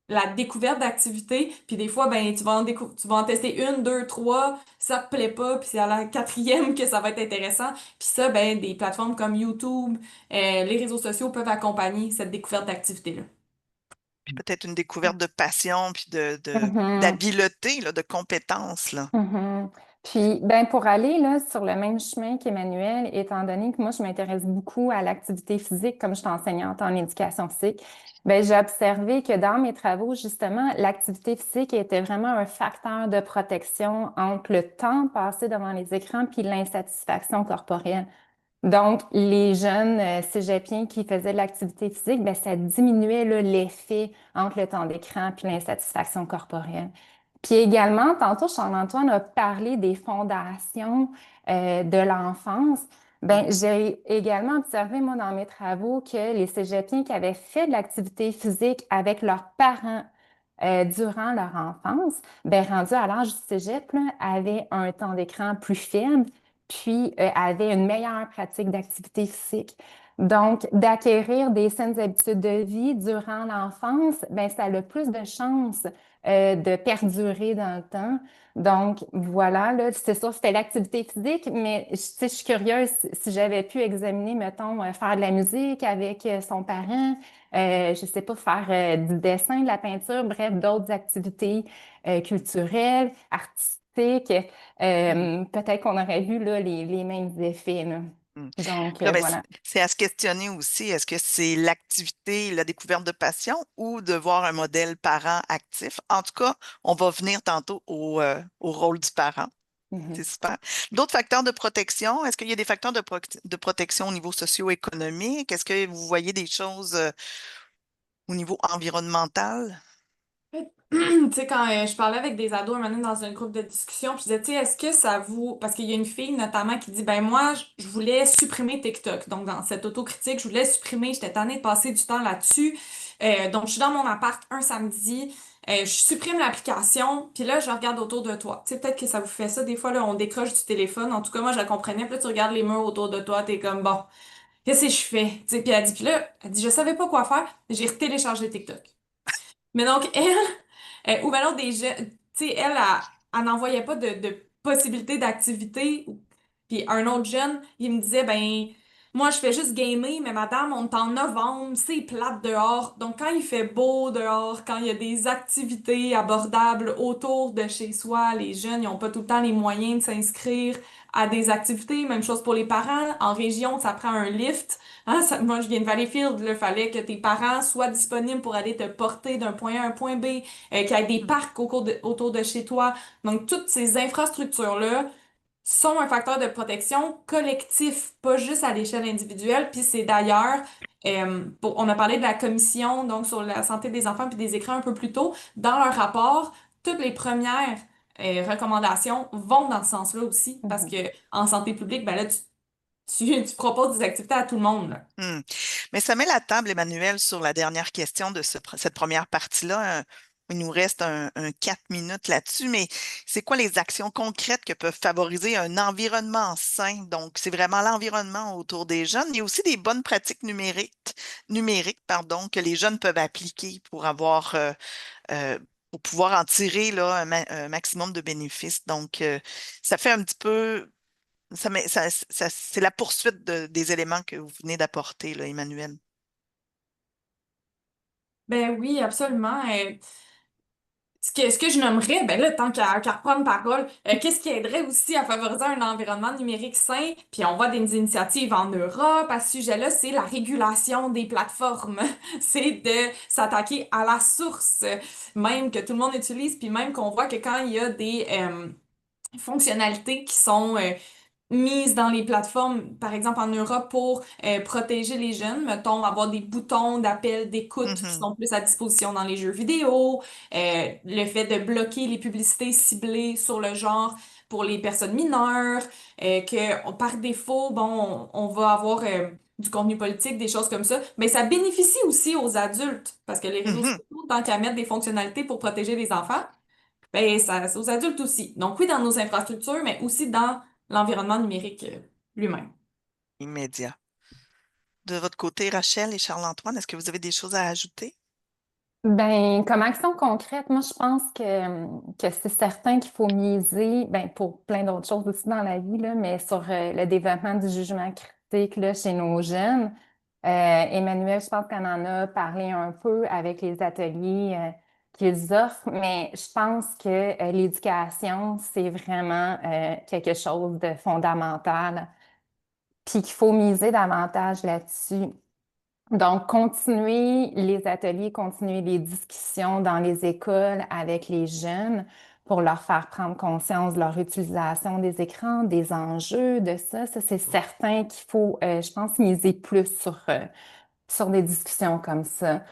la découverte d'activités. Puis des fois, ben, tu vas en tester une, deux, trois, ça te plaît pas, puis c'est à la quatrième que ça va être intéressant. Puis ça, ben, des plateformes comme YouTube, les réseaux sociaux peuvent accompagner cette découverte d'activités-là. Puis peut-être une découverte de passion, puis Mhm. d'habileté, là, de compétences, là. Mhm. Puis, ben, pour aller là, sur le même chemin qu'Emmanuel, étant donné que moi, je m'intéresse beaucoup à l'activité physique, comme je suis enseignante en éducation physique, ben, j'ai observé que dans mes travaux, justement, l'activité physique était vraiment un facteur de protection entre le temps passé devant les écrans puis l'insatisfaction corporelle. Donc, les jeunes cégepiens qui faisaient de l'activité physique, ben, ça diminuait là, l'effet entre le temps d'écran puis l'insatisfaction corporelle. Puis également, tantôt, Charles-Antoine a parlé des fondations de l'enfance. Ben, Mhm. j'ai également observé, moi, dans mes travaux, que les cégepiens qui avaient fait de l'activité physique avec leurs parents durant leur enfance, ben, rendus à l'âge du cégep, là, avaient un temps d'écran plus faible, puis avaient une meilleure pratique d'activité physique. Donc, d'acquérir des saines habitudes de vie durant l'enfance, ben, ça a le plus de chances de perdurer dans le temps. Donc, voilà, là, c'est sûr, c'était l'activité physique, mais tu sais, je suis curieuse si j'avais pu examiner, mettons, faire de la musique avec son parent, je sais pas, faire du dessin, de la peinture, bref, d'autres activités culturelles, artistiques, Mhm. peut-être qu'on aurait vu là, les mêmes effets, là. Mhm. Donc, Puis là, ben, voilà. c'est à se questionner aussi, est-ce que c'est l'activité, la découverte de passion ou de voir un modèle parent actif? En tout cas, on va venir tantôt au rôle du parent. Mhm. C'est super. D'autres facteurs de protection, est-ce qu'il y a des facteurs de protection au niveau socio-économique? Est-ce que vous voyez des choses au niveau environnemental? Tu sais, quand je parlais avec des ados un moment donné dans un groupe de discussion, puis je disais, tu sais, est-ce que ça vous... Parce qu'il y a une fille notamment qui dit, ben moi, je voulais supprimer TikTok. Donc, dans cette autocritique, je voulais supprimer, j'étais tannée de passer du temps là-dessus. Donc, je suis dans mon appart un samedi, je supprime l'application, puis là, je regarde autour de toi. Tu sais, peut-être que ça vous fait ça. Des fois, là, on décroche du téléphone. En tout cas, moi, je la comprenais. Puis là, tu regardes les murs autour de toi, t'es comme, bon, qu'est-ce que je fais? Tu sais, puis elle dit, puis là, elle dit, je savais pas quoi faire, j'ai téléchargé TikTok. Mais donc, ou alors des jeunes, tu sais, elle n'envoyait pas de possibilités d'activité. Puis un autre jeune, il me disait, ben, moi, je fais juste gamer, mais madame, on est en novembre, c'est plate dehors. Donc, quand il fait beau dehors, quand il y a des activités abordables autour de chez soi, les jeunes, ils n'ont pas tout le temps les moyens de s'inscrire à des activités. Même chose pour les parents. En région, ça prend un lift. Hein, moi, je viens de Valleyfield, il fallait que tes parents soient disponibles pour aller te porter d'un point A à un point B, qu'il y ait des parcs autour de chez toi. Donc, toutes ces infrastructures-là sont un facteur de protection collectif, pas juste à l'échelle individuelle. Puis c'est d'ailleurs, on a parlé de la commission donc sur la santé des enfants puis des écrans un peu plus tôt. Dans leur rapport, toutes les premières recommandations vont dans ce sens-là aussi, parce Mhm. que en santé publique, ben là, tu proposes des activités à tout le monde, là. Hmm. Mais ça met la table, Emmanuel, sur la dernière question de cette première partie-là. Il nous reste un 4 minutes là-dessus, mais c'est quoi les actions concrètes que peuvent favoriser un environnement sain? Donc, c'est vraiment l'environnement autour des jeunes. Il y a aussi des bonnes pratiques numériques, pardon, que les jeunes peuvent appliquer euh, pour pouvoir en tirer là, un maximum de bénéfices. Donc, ça fait un petit peu c'est la poursuite des éléments que vous venez d'apporter, là, Emmanuel. Ben oui, absolument. Ce que je nommerais, ben là, tant qu'à reprendre parole, qu'est-ce qui aiderait aussi à favoriser un environnement numérique sain? Puis on voit des initiatives en Europe à ce sujet-là, c'est la régulation des plateformes. C'est de s'attaquer à la source, même que tout le monde utilise, puis même qu'on voit que quand il y a des fonctionnalités qui sont mise dans les plateformes, par exemple en Europe, pour protéger les jeunes, mettons, avoir des boutons d'appel, d'écoute qui Mhm, sont plus à disposition dans les jeux vidéo, le fait de bloquer les publicités ciblées sur le genre pour les personnes mineures, par défaut, bon, on va avoir du contenu politique, des choses comme ça, mais ça bénéficie aussi aux adultes, parce que les réseaux mhm. sociaux, tant qu'à mettre des fonctionnalités pour protéger les enfants, ben, ça, c'est aux adultes aussi. Donc oui, dans nos infrastructures, mais aussi dans l'environnement numérique lui-même. Immédiat. De votre côté, Rachel et Charles-Antoine, est-ce que vous avez des choses à ajouter? Ben, comme action concrète, moi, je pense que c'est certain qu'il faut miser, ben, pour plein d'autres choses aussi dans la vie, là, mais sur le développement du jugement critique là, chez nos jeunes. Emmanuel, je pense qu'on en a parlé un peu avec les ateliers qu'ils offrent, mais je pense que l'éducation, c'est vraiment quelque chose de fondamental, puis qu'il faut miser davantage là-dessus. Donc, continuer les ateliers, continuer les discussions dans les écoles avec les jeunes pour leur faire prendre conscience de leur utilisation des écrans, des enjeux de ça. Ça, c'est certain qu'il faut, je pense, miser plus sur des discussions comme ça.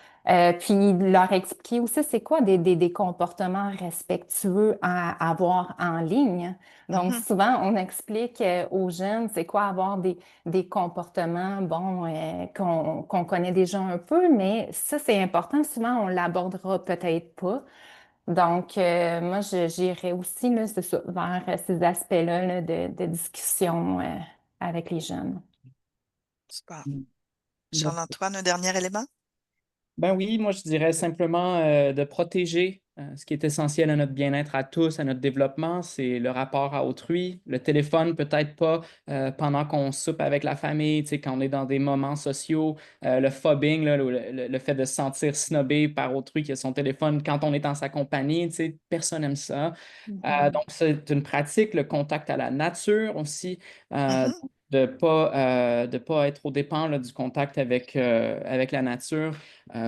Puis leur expliquer aussi c'est quoi des comportements respectueux à avoir en ligne. Donc Mhm. souvent, on explique aux jeunes c'est quoi avoir des comportements bon, qu'on connaît déjà un peu, mais ça, c'est important. Souvent, on l'abordera peut-être pas. Donc, moi, j'irais aussi là, c'est ça, vers ces aspects-là là, de discussion avec les jeunes. Super. Mm. Charles-Antoine, un dernier élément? Ben oui, moi je dirais simplement de protéger ce qui est essentiel à notre bien-être à tous, à notre développement, c'est le rapport à autrui. Le téléphone, peut-être pas pendant qu'on soupe avec la famille, tu sais, quand on est dans des moments sociaux, le phobbing, là, le fait de se sentir snobé par autrui qui a son téléphone quand on est en sa compagnie, tu sais, personne n'aime ça. Mhm. Donc c'est une pratique, le contact à la nature aussi. euh, Mhm. de pas être au dépend là, du contact avec la nature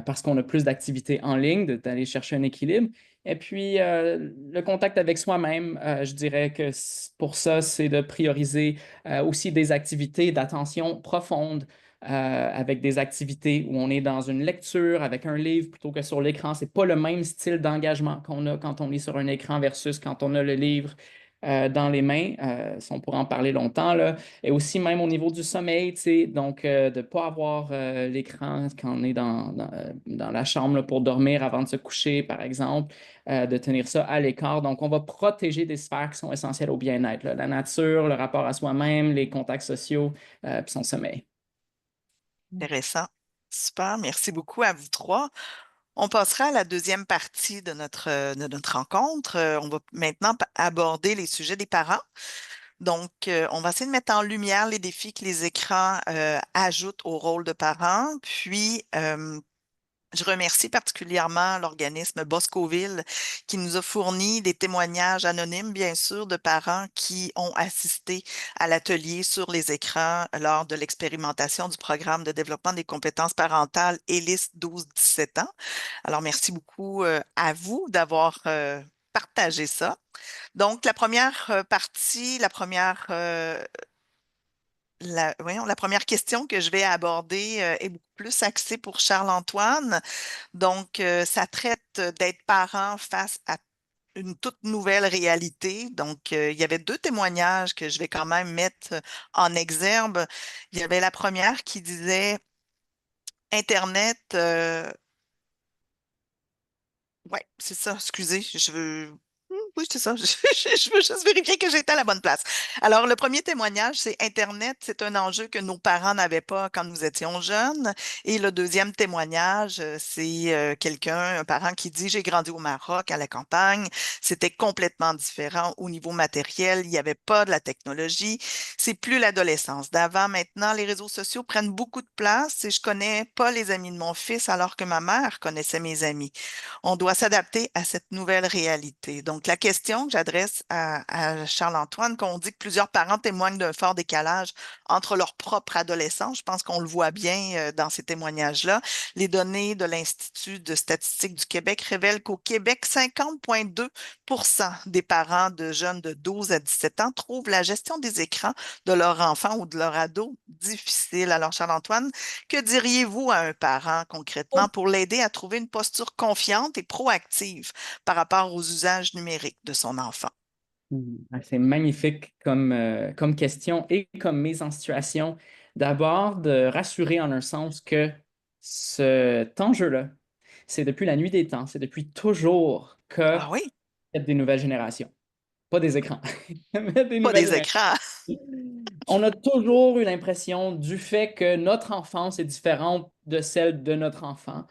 parce qu'on a plus d'activités en ligne, d'aller chercher un équilibre. Et puis, le contact avec soi-même, je dirais que pour ça, c'est de prioriser aussi des activités d'attention profonde. Avec des activités où on est dans une lecture avec un livre plutôt que sur l'écran. C'est pas le même style d'engagement qu'on a quand on lit sur un écran versus quand on a le livre dans les mains. Ça, on pourrait en parler longtemps, là. Et aussi, même au niveau du sommeil, tu sais, donc de ne pas avoir l'écran quand on est dans la chambre là, pour dormir avant de se coucher, par exemple, de tenir ça à l'écart. Donc, on va protéger des sphères qui sont essentielles au bien-être, là, la nature, le rapport à soi-même, les contacts sociaux, puis son sommeil. Intéressant. Super. Merci beaucoup à vous trois. On passera à la deuxième partie de notre rencontre. On va maintenant aborder les sujets des parents. Donc, on va essayer de mettre en lumière les défis que les écrans ajoutent au rôle de parents. Puis, je remercie particulièrement l'organisme Boscoville qui nous a fourni des témoignages anonymes, bien sûr, de parents qui ont assisté à l'atelier sur les écrans lors de l'expérimentation du programme de développement des compétences parentales ELIS 12-17 ans. Alors, merci beaucoup à vous d'avoir partagé ça. Donc, la première partie, la première question que je vais aborder est beaucoup plus axée pour Charles-Antoine. Donc, ça traite d'être parent face à une toute nouvelle réalité. Donc, il y avait deux témoignages que je vais quand même mettre en exergue. Il y avait la première qui disait Internet, ouais, c'est ça, excusez, je veux. Oui, c'est ça. Je veux juste vérifier que j'étais à la bonne place. Alors, le premier témoignage, c'est Internet, c'est un enjeu que nos parents n'avaient pas quand nous étions jeunes. Et le deuxième témoignage, c'est quelqu'un, un parent qui dit, j'ai grandi au Maroc, à la campagne. C'était complètement différent au niveau matériel. Il n'y avait pas de la technologie. C'est plus l'adolescence d'avant. Maintenant, les réseaux sociaux prennent beaucoup de place et je connais pas les amis de mon fils alors que ma mère connaissait mes amis. On doit s'adapter à cette nouvelle réalité. Donc, la question que j'adresse à Charles-Antoine, qu'on dit que plusieurs parents témoignent d'un fort décalage entre leur propre adolescence. Je pense qu'on le voit bien dans ces témoignages-là. Les données de l'Institut de statistique du Québec révèlent qu'au Québec, 50,2% des parents de jeunes de 12 à 17 ans trouvent la gestion des écrans de leur enfant ou de leur ado difficile. Alors, Charles-Antoine, que diriez-vous à un parent concrètement pour l'aider à trouver une posture confiante et proactive par rapport aux usages numériques de son enfant? C'est magnifique comme question et comme mise en situation. D'abord, de rassurer en un sens que cet enjeu-là, c'est depuis la nuit des temps, c'est depuis toujours que Ah oui, y a des nouvelles générations. Pas des écrans, mais des pas nouvelles des générations. écrans. On a toujours eu l'impression du fait que notre enfance est différente de celle de notre enfant.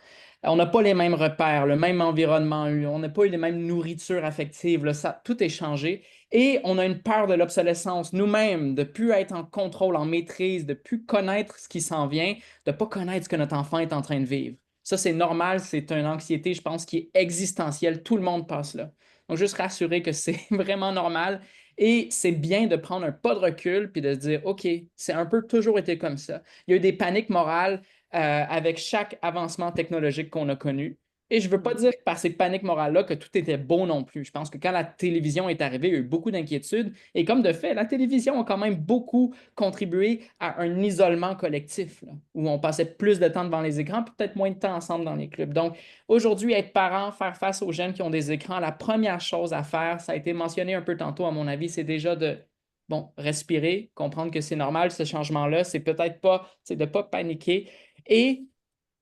On n'a pas les mêmes repères, le même environnement, on n'a pas eu les mêmes nourritures affectives, là, ça, tout est changé. Et on a une peur de l'obsolescence nous-mêmes, de ne plus être en contrôle, en maîtrise, de ne plus connaître ce qui s'en vient, de ne pas connaître ce que notre enfant est en train de vivre. Ça, c'est normal, c'est une anxiété, je pense, qui est existentielle. Tout le monde passe là. Donc, juste rassurer que c'est vraiment normal. Et c'est bien de prendre un pas de recul puis de se dire, OK, c'est un peu toujours été comme ça. Il y a eu des paniques morales avec chaque avancement technologique qu'on a connu. Et je ne veux pas dire par ces paniques morales-là que tout était beau non plus. Je pense que quand la télévision est arrivée, il y a eu beaucoup d'inquiétudes. Et comme de fait, la télévision a quand même beaucoup contribué à un isolement collectif, là, où on passait plus de temps devant les écrans, peut-être moins de temps ensemble dans les clubs. Donc, aujourd'hui, être parent, faire face aux jeunes qui ont des écrans, la première chose à faire, ça a été mentionné un peu tantôt, à mon avis, c'est déjà de, bon, respirer, comprendre que c'est normal, ce changement-là, c'est peut-être pas, c'est de ne pas paniquer et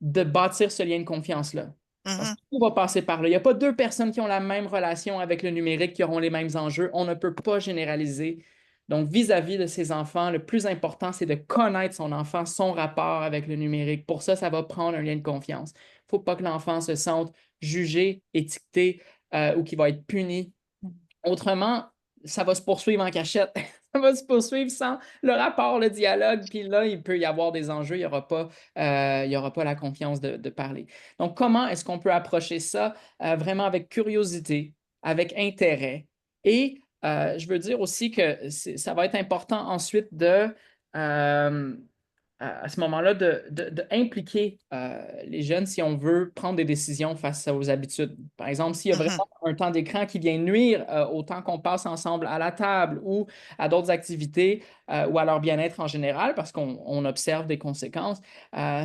de bâtir ce lien de confiance-là. Parce que Mhm, tout va passer par là. Il n'y a pas deux personnes qui ont la même relation avec le numérique, qui auront les mêmes enjeux. On ne peut pas généraliser. Donc, vis-à-vis de ses enfants, le plus important, c'est de connaître son enfant, son rapport avec le numérique. Pour ça, ça va prendre un lien de confiance. Il ne faut pas que l'enfant se sente jugé, étiqueté ou qu'il va être puni. Autrement, ça va se poursuivre en cachette. Ça va se poursuivre sans le rapport, le dialogue. Puis là, il peut y avoir des enjeux. Il y aura pas la confiance de parler. Donc, comment est-ce qu'on peut approcher ça vraiment avec curiosité, avec intérêt? Et je veux dire aussi que ça va être important ensuite euh, à ce moment-là de impliquer les jeunes si on veut prendre des décisions face aux habitudes. Par exemple, s'il y a mhm, vraiment un temps d'écran qui vient nuire au temps qu'on passe ensemble à la table ou à d'autres activités ou à leur bien-être en général, parce qu'on observe des conséquences,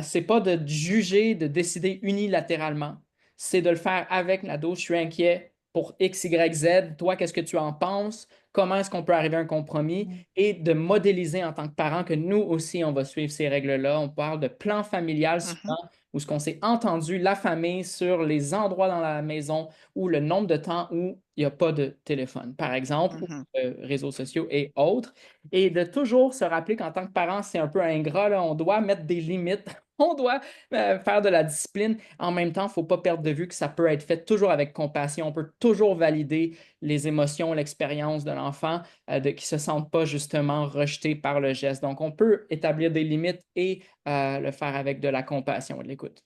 c'est pas de juger, de décider unilatéralement. C'est de le faire avec l'ado. Je suis inquiet pour X, Y, Z. Toi, qu'est-ce que tu en penses? Comment est-ce qu'on peut arriver à un compromis et de modéliser en tant que parent que nous aussi, on va suivre ces règles-là. On parle de plan familial mhm, souvent, où ce qu'on s'est entendu, la famille, sur les endroits dans la maison ou le nombre de temps où il n'y a pas de téléphone, par exemple, ou mhm. réseaux sociaux et autres. Et de toujours se rappeler qu'en tant que parent, c'est un peu ingrat, là, on doit mettre des limites. On doit faire de la discipline. En même temps, il ne faut pas perdre de vue que ça peut être fait toujours avec compassion. On peut toujours valider les émotions, l'expérience de l'enfant, qui ne se sentent pas justement rejetés par le geste. Donc, on peut établir des limites et le faire avec de la compassion et de l'écoute.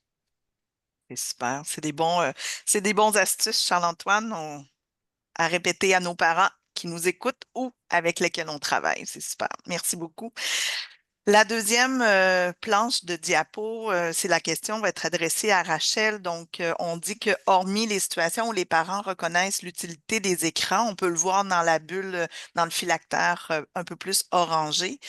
C'est super. C'est des bons astuces, Charles-Antoine, à répéter à nos parents qui nous écoutent ou avec lesquels on travaille. C'est super. Merci beaucoup. La deuxième planche de diapo, c'est la question va être adressée à Rachel. Donc, on dit que hormis les situations où les parents reconnaissent l'utilité des écrans, on peut le voir dans la bulle, dans le phylactère un peu plus orangé.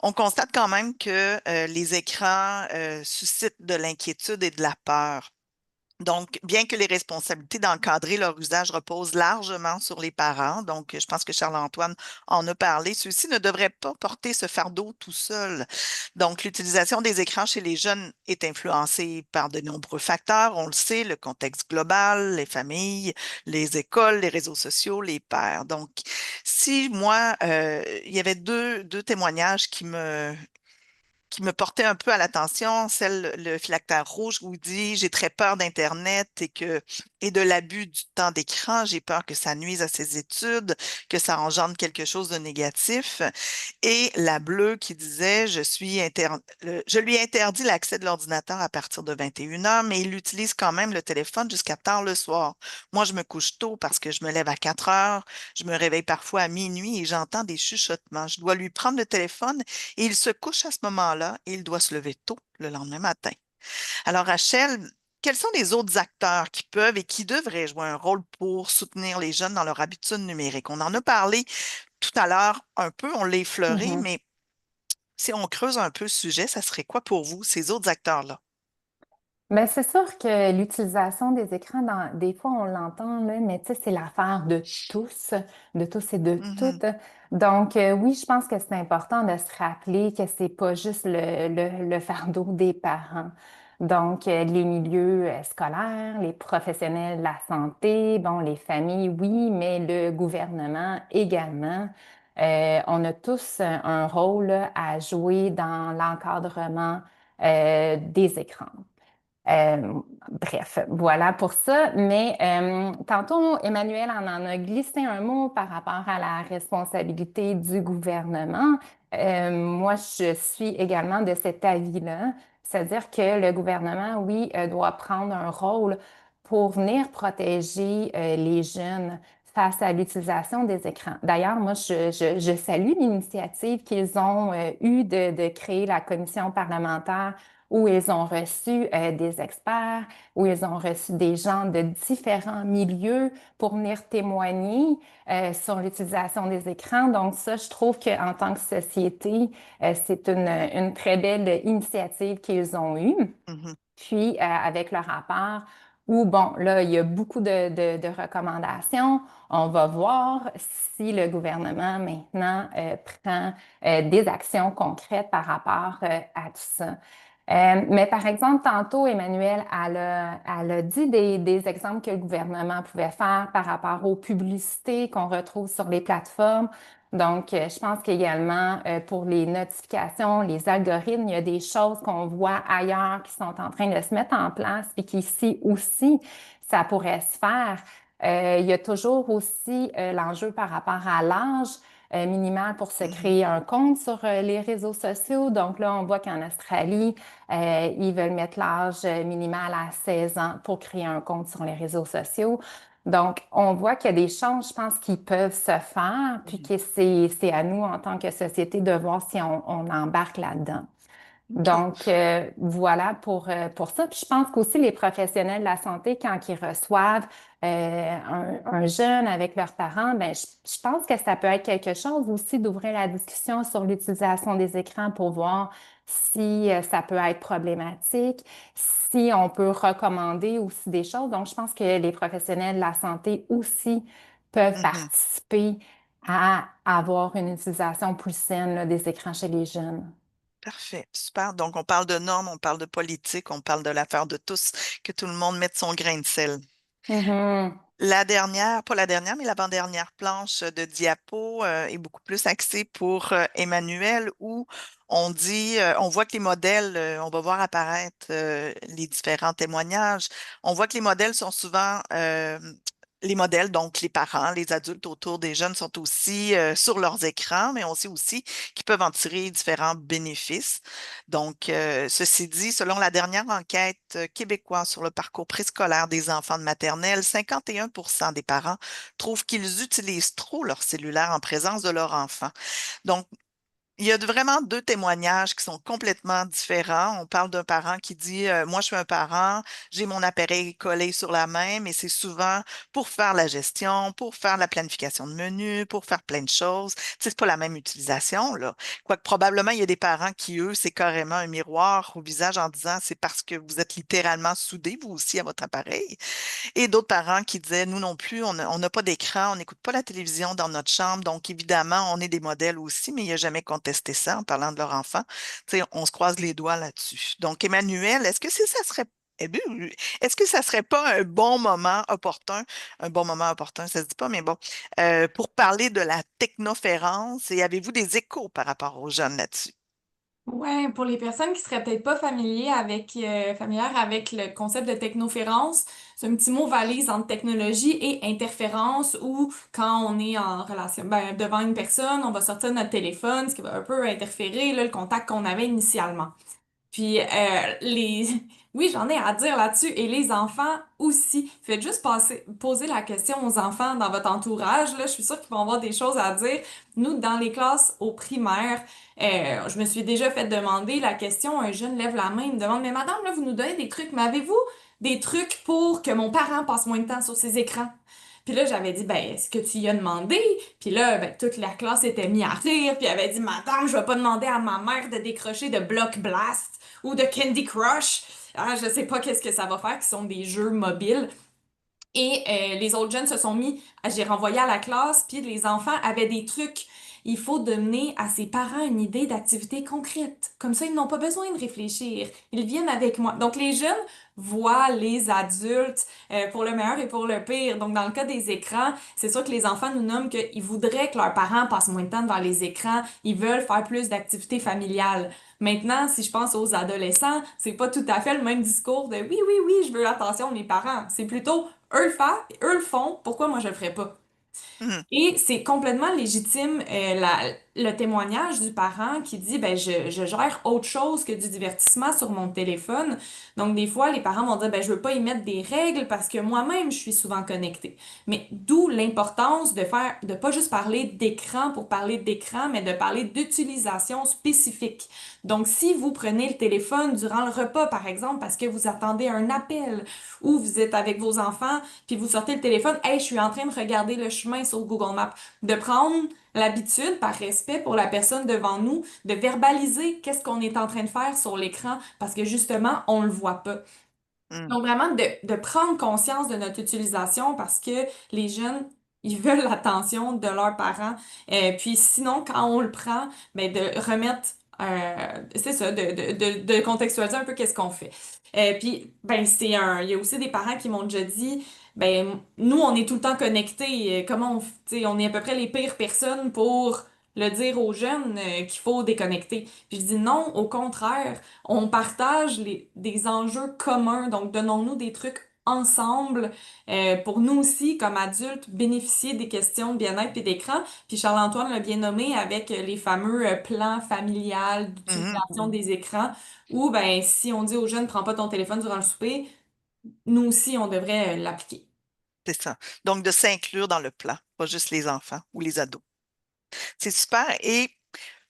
On constate quand même que les écrans suscitent de l'inquiétude et de la peur. Donc, bien que les responsabilités d'encadrer leur usage reposent largement sur les parents, donc je pense que Charles-Antoine en a parlé, ceux-ci ne devraient pas porter ce fardeau tout seul. Donc, l'utilisation des écrans chez les jeunes est influencée par de nombreux facteurs. On le sait, le contexte global, les familles, les écoles, les réseaux sociaux, les pères. Donc, si moi, il y avait deux témoignages qui me portait un peu à l'attention, le phylactère rouge où il dit j'ai très peur d'Internet et de l'abus du temps d'écran, j'ai peur que ça nuise à ses études, que ça engendre quelque chose de négatif. Et la bleue qui disait je lui interdis l'accès de l'ordinateur à partir de 21 heures, mais il utilise quand même le téléphone jusqu'à tard le soir. Moi, je me couche tôt parce que je me lève à 4 heures, je me réveille parfois à minuit et j'entends des chuchotements. Je dois lui prendre le téléphone et il se couche à ce moment-là et il doit se lever tôt le lendemain matin. Alors, Rachel, quels sont les autres acteurs qui peuvent et qui devraient jouer un rôle pour soutenir les jeunes dans leur habitude numérique? On en a parlé tout à l'heure un peu, on l'a effleuré, Mhm. mais si on creuse un peu le sujet, ça serait quoi pour vous, ces autres acteurs-là? Mais c'est sûr que l'utilisation des écrans, des fois, on l'entend, là, mais tu sais, c'est l'affaire de tous et de Mhm, toutes. Donc, oui, je pense que c'est important de se rappeler que c'est pas juste le fardeau des parents. Donc, les milieux scolaires, les professionnels de la santé, bon, les familles, oui, mais le gouvernement également. On a tous un rôle à jouer dans l'encadrement des écrans. Euh, Bref, voilà pour ça. Mais tantôt, Emmanuel en a glissé un mot par rapport à la responsabilité du gouvernement. Moi, je suis également de cet avis-là, c'est-à-dire que le gouvernement, oui, doit prendre un rôle pour venir protéger les jeunes face à l'utilisation des écrans. D'ailleurs, moi, je salue l'initiative qu'ils ont eue de créer la commission parlementaire où ils ont reçu des experts, où ils ont reçu des gens de différents milieux pour venir témoigner sur l'utilisation des écrans. Donc ça, je trouve qu'en tant que société, c'est une très belle initiative qu'ils ont eue. mhm, Puis, avec le rapport, où, bon, là, il y a beaucoup de recommandations. On va voir si le gouvernement maintenant prend des actions concrètes par rapport à tout ça. Mais par exemple, tantôt, Emmanuel, elle a dit des exemples que le gouvernement pouvait faire par rapport aux publicités qu'on retrouve sur les plateformes. Donc, je pense qu'également, pour les notifications, les algorithmes, il y a des choses qu'on voit ailleurs qui sont en train de se mettre en place, puis qu'ici aussi, ça pourrait se faire. Il y a toujours aussi l'enjeu par rapport à l'âge minimal pour se mhm, créer un compte sur les réseaux sociaux. Donc là, on voit qu'en Australie, ils veulent mettre l'âge minimal à 16 ans pour créer un compte sur les réseaux sociaux. Donc, on voit qu'il y a des choses, je pense, qui peuvent se faire, puis mhm. que c'est à nous, en tant que société, de voir si on embarque là-dedans. OK. Donc, voilà pour ça. Puis je pense qu'aussi les professionnels de la santé, quand ils reçoivent un jeune avec leurs parents, ben, je pense que ça peut être quelque chose aussi d'ouvrir la discussion sur l'utilisation des écrans pour voir si ça peut être problématique, si on peut recommander aussi des choses. Donc, je pense que les professionnels de la santé aussi peuvent Mhm. participer à avoir une utilisation plus saine là, des écrans chez les jeunes. Parfait, super. Donc, on parle de normes, on parle de politique, on parle de l'affaire de tous, que tout le monde mette son grain de sel. Mhm. La dernière, pas la dernière, mais l'avant-dernière planche de diapo est beaucoup plus axée pour Emmanuel, où on dit, on voit que les modèles, on va voir apparaître les différents témoignages. On voit que les modèles sont souvent les modèles, donc les parents, les adultes autour des jeunes sont aussi sur leurs écrans, mais on sait aussi qu'ils peuvent en tirer différents bénéfices. Donc, ceci dit, selon la dernière enquête québécoise sur le parcours préscolaire des enfants de maternelle, 51% des parents trouvent qu'ils utilisent trop leur cellulaire en présence de leur enfant. Donc, il y a vraiment deux témoignages qui sont complètement différents. On parle d'un parent qui dit moi, je suis un parent, j'ai mon appareil collé sur la main, mais c'est souvent pour faire la gestion, pour faire la planification de menu, pour faire plein de choses. Tu sais, c'est pas la même utilisation, là. Quoique probablement, il y a des parents qui, eux, c'est carrément un miroir au visage en disant c'est parce que vous êtes littéralement soudés, vous aussi, à votre appareil. Et d'autres parents qui disaient, nous non plus, on n'a pas d'écran, on n'écoute pas la télévision dans notre chambre, donc évidemment, on est des modèles aussi, mais il n'a jamais contesté ça en parlant de leur enfant. Tu sais, on se croise les doigts là-dessus. Donc, Emmanuel, ça serait eh bien, est-ce que ça serait pas un bon moment opportun, ça se dit pas, mais bon, pour parler de la technoférence, et avez-vous des échos par rapport aux jeunes là-dessus? Ouais, pour les personnes qui seraient peut-être pas familières avec le concept de technoférence, c'est un petit mot valise entre technologie et interférence où quand on est en relation, ben, devant une personne, on va sortir notre téléphone, ce qui va un peu interférer là, le contact qu'on avait initialement. Puis oui, j'en ai à dire là-dessus et les enfants aussi. Faites juste poser la question aux enfants dans votre entourage là, je suis sûre qu'ils vont avoir des choses à dire. Nous, dans les classes au primaire, je me suis déjà fait demander la question, un jeune lève la main, il me demande, mais madame, là, vous nous donnez des trucs, mais avez-vous des trucs pour que mon parent passe moins de temps sur ses écrans? Puis là, j'avais dit, ben, est-ce que tu y as demandé? Puis là, ben, toute la classe était mise à rire, puis elle avait dit, madame, je vais pas demander à ma mère de décrocher de Block Blast ou de Candy Crush. Ah, je sais pas qu'est-ce que ça va faire, qui sont des jeux mobiles. Et les autres jeunes se sont mis, j'ai renvoyé à la classe, puis les enfants avaient des trucs. Il faut donner à ses parents une idée d'activité concrète. Comme ça, ils n'ont pas besoin de réfléchir. Ils viennent avec moi. Donc, les jeunes voient les adultes pour le meilleur et pour le pire. Donc, dans le cas des écrans, c'est sûr que les enfants nous nomment qu'ils voudraient que leurs parents passent moins de temps devant les écrans. Ils veulent faire plus d'activités familiales. Maintenant, si je pense aux adolescents, c'est pas tout à fait le même discours de oui, oui, oui, je veux l'attention de mes parents. C'est plutôt eux le font, eux le font, pourquoi moi je le ferais pas? Mhm. Et c'est complètement légitime le témoignage du parent qui dit ben je gère autre chose que du divertissement sur mon téléphone. Donc des fois les parents vont dire ben je veux pas y mettre des règles parce que moi-même je suis souvent connectée. Mais d'où l'importance de pas juste parler d'écran pour parler d'écran mais de parler d'utilisation spécifique. Donc si vous prenez le téléphone durant le repas par exemple parce que vous attendez un appel ou vous êtes avec vos enfants puis vous sortez le téléphone, hey, je suis en train de regarder le chemin sur Google Maps, de prendre l'habitude, par respect pour la personne devant nous, de verbaliser qu'est-ce qu'on est en train de faire sur l'écran parce que justement, on le voit pas. Mhm. Donc vraiment de prendre conscience de notre utilisation parce que les jeunes, ils veulent l'attention de leurs parents. Puis sinon, quand on le prend, ben de remettre, c'est ça, de contextualiser un peu qu'est-ce qu'on fait. Puis ben il y a aussi des parents qui m'ont déjà dit, ben nous on est tout le temps connectés. Tu sais, on est à peu près les pires personnes pour le dire aux jeunes qu'il faut déconnecter. Puis je dis non, au contraire. On partage des enjeux communs, donc donnons-nous des trucs ensemble pour nous aussi, comme adultes, bénéficier des questions de bien-être et d'écran. Puis Charles-Antoine l'a bien nommé avec les fameux plans familiales Mhm. d'utilisation des écrans, où ben, si on dit aux jeunes, prends pas ton téléphone durant le souper, nous aussi, on devrait l'appliquer. C'est ça. Donc, de s'inclure dans le plan, pas juste les enfants ou les ados. C'est super. Et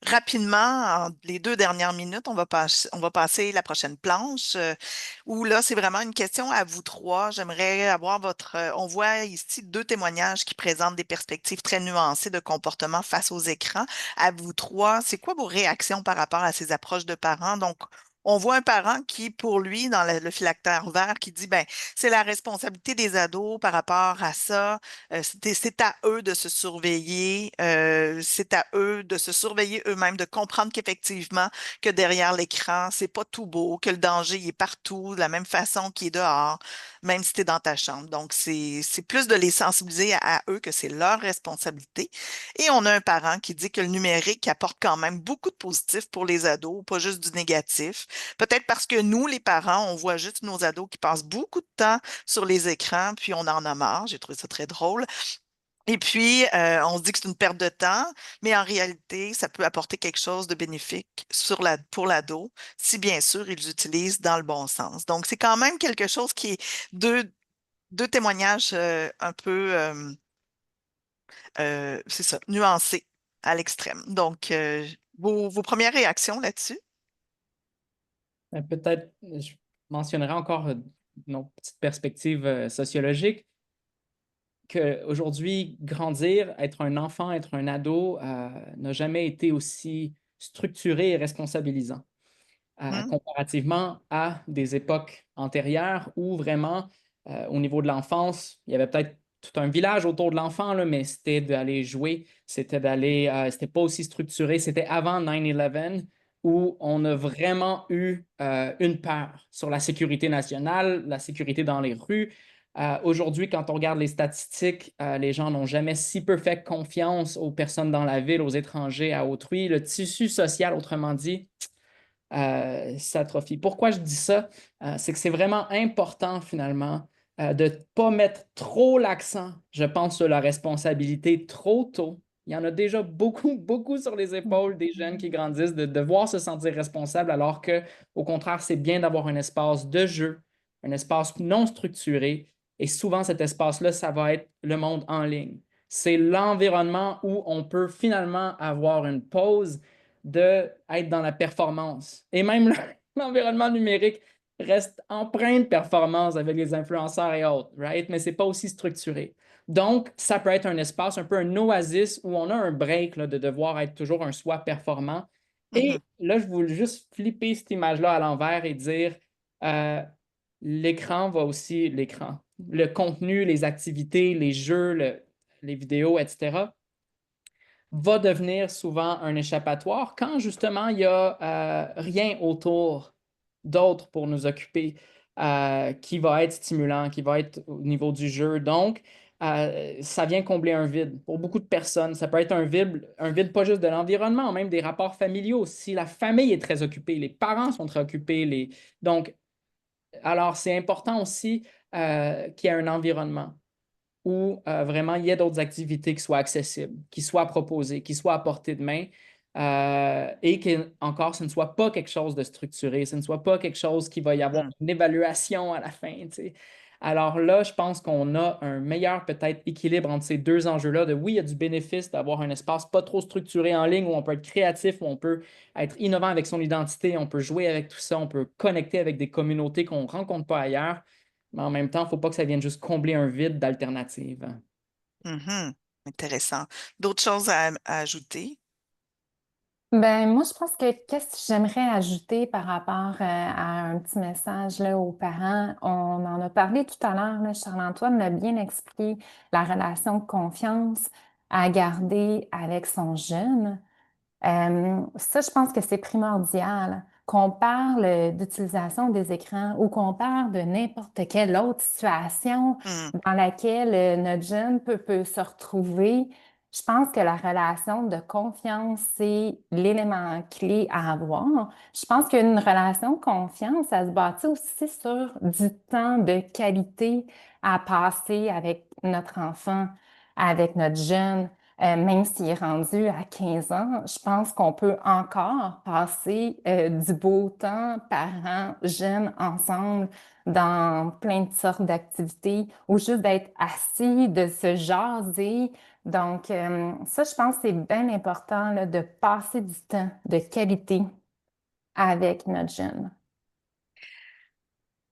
rapidement, en les 2 dernières minutes, on va passer la prochaine planche, où là, c'est vraiment une question à vous trois. J'aimerais avoir on voit ici 2 témoignages qui présentent des perspectives très nuancées de comportement face aux écrans. À vous trois, c'est quoi vos réactions par rapport à ces approches de parents? Donc, on voit un parent qui, pour lui, dans le phylactère vert, qui dit, ben, c'est la responsabilité des ados par rapport à ça. C'est à eux de se surveiller, c'est à eux de se surveiller eux-mêmes, de comprendre qu'effectivement, que derrière l'écran, c'est pas tout beau, que le danger il est partout, de la même façon qu'il est dehors, même si tu es dans ta chambre. Donc, c'est plus de les sensibiliser à eux que c'est leur responsabilité. Et on a un parent qui dit que le numérique apporte quand même beaucoup de positifs pour les ados, pas juste du négatif. Peut-être parce que nous, les parents, on voit juste nos ados qui passent beaucoup de temps sur les écrans, puis on en a marre. J'ai trouvé ça très drôle. Et puis, on se dit que c'est une perte de temps, mais en réalité, ça peut apporter quelque chose de bénéfique pour l'ado, si bien sûr, ils l'utilisent dans le bon sens. Donc, c'est quand même quelque chose qui est deux témoignages un peu, c'est ça, nuancés à l'extrême. Donc, vos premières réactions là-dessus? Peut-être, je mentionnerai encore nos petites perspectives sociologiques, qu'aujourd'hui, grandir, être un enfant, être un ado, n'a jamais été aussi structuré et responsabilisant, Hmm? comparativement à des époques antérieures où vraiment, au niveau de l'enfance, il y avait peut-être tout un village autour de l'enfant, là, mais c'était d'aller jouer, c'était pas aussi structuré, c'était avant 9/11 où on a vraiment eu une peur sur la sécurité nationale, la sécurité dans les rues. Aujourd'hui, quand on regarde les statistiques, les gens n'ont jamais si peu fait confiance aux personnes dans la ville, aux étrangers, à autrui. Le tissu social, autrement dit, s'atrophie. Pourquoi je dis ça? C'est que c'est vraiment important finalement de ne pas mettre trop l'accent, je pense, sur la responsabilité trop tôt. Il y en a déjà beaucoup, beaucoup sur les épaules des jeunes qui grandissent de devoir se sentir responsables, alors que, au contraire, c'est bien d'avoir un espace de jeu, un espace non structuré. Et souvent, cet espace-là, ça va être le monde en ligne. C'est l'environnement où on peut finalement avoir une pause d'être dans la performance. Et même l'environnement numérique reste empreint de performance avec les influenceurs et autres, right? Mais ce n'est pas aussi structuré. Donc, ça peut être un espace, un peu un oasis où on a un break là, de devoir être toujours un soi performant. Et là, je voulais juste flipper cette image-là à l'envers et dire euh, l'écran va aussi, l'écran, le contenu, les activités, les jeux, les vidéos, etc., va devenir souvent un échappatoire quand justement il n'y a rien autour d'autre pour nous occuper qui va être stimulant, qui va être au niveau du jeu. Donc, ça vient combler un vide pour beaucoup de personnes. Ça peut être un vide pas juste de l'environnement, même des rapports familiaux. Si la famille est très occupée, les parents sont très occupés. Donc, alors c'est important aussi qu'il y ait un environnement où vraiment il y ait d'autres activités qui soient accessibles, qui soient proposées, qui soient à portée de main et que, encore, ce ne soit pas quelque chose de structuré, ce ne soit pas quelque chose qui va y avoir une évaluation à la fin, tu sais. Alors là, je pense qu'on a un meilleur peut-être équilibre entre ces deux enjeux-là de oui, il y a du bénéfice d'avoir un espace pas trop structuré en ligne où on peut être créatif, où on peut être innovant avec son identité, on peut jouer avec tout ça, on peut connecter avec des communautés qu'on ne rencontre pas ailleurs. Mais en même temps, il ne faut pas que ça vienne juste combler un vide d'alternatives. Mhm. Intéressant. D'autres choses à ajouter? Ben, moi, je pense que qu'est-ce que j'aimerais ajouter par rapport à un petit message là, aux parents, on en a parlé tout à l'heure, là, Charles-Antoine l'a bien expliqué, la relation de confiance à garder avec son jeune. Ça, je pense que c'est primordial. Qu'on parle d'utilisation des écrans ou qu'on parle de n'importe quelle autre situation Hmm. dans laquelle notre jeune peut se retrouver, je pense que la relation de confiance, c'est l'élément clé à avoir. Je pense qu'une relation de confiance, ça se bâtit aussi sur du temps de qualité à passer avec notre enfant, avec notre jeune. Même s'il est rendu à 15 ans, je pense qu'on peut encore passer du beau temps, parents, jeunes, ensemble, dans plein de sortes d'activités, ou juste d'être assis, de se jaser. Donc, ça, je pense que c'est bien important là, de passer du temps de qualité avec notre jeune.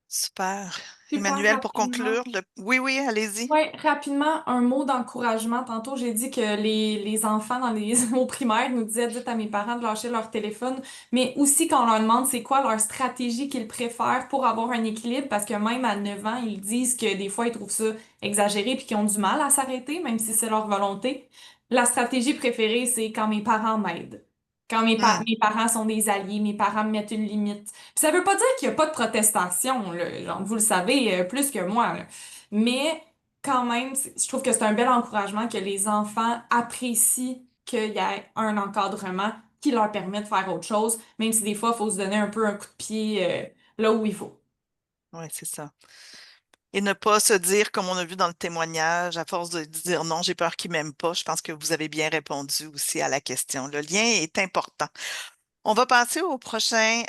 Super. Super Emmanuel, pour rapidement. conclure, oui, oui, allez-y. Ouais, rapidement, un mot d'encouragement. Tantôt, j'ai dit que les enfants dans les au primaire nous disaient, dites à mes parents de lâcher leur téléphone, mais aussi qu'on leur demande c'est quoi leur stratégie qu'ils préfèrent pour avoir un équilibre, parce que même à 9 ans, ils disent que des fois, ils trouvent ça exagéré puis qu'ils ont du mal à s'arrêter, même si c'est leur volonté. La stratégie préférée, c'est quand mes parents m'aident. Quand Hmm. mes parents sont des alliés, mes parents me mettent une limite. Puis ça veut pas dire qu'il y a pas de protestation, là. Genre, vous le savez plus que moi, là. Mais quand même, je trouve que c'est un bel encouragement que les enfants apprécient qu'il y ait un encadrement qui leur permet de faire autre chose, même si des fois, il faut se donner un peu un coup de pied là où il faut. Oui, c'est ça. Et ne pas se dire, comme on a vu dans le témoignage, à force de dire non, j'ai peur qu'il m'aime pas. Je pense que vous avez bien répondu aussi à la question. Le lien est important. On va passer au prochain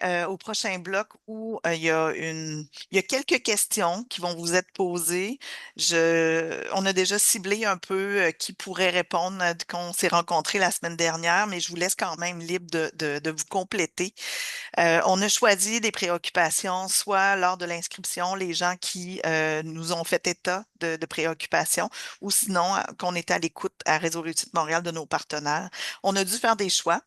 bloc où il y a quelques questions qui vont vous être posées. On a déjà ciblé un peu qui pourrait répondre qu'on s'est rencontrés la semaine dernière, mais je vous laisse quand même libre de vous compléter. On a choisi des préoccupations, soit lors de l'inscription, les gens qui nous ont fait état de préoccupations, ou sinon qu'on était à l'écoute à Réseau Réussite Montréal de nos partenaires. On a dû faire des choix,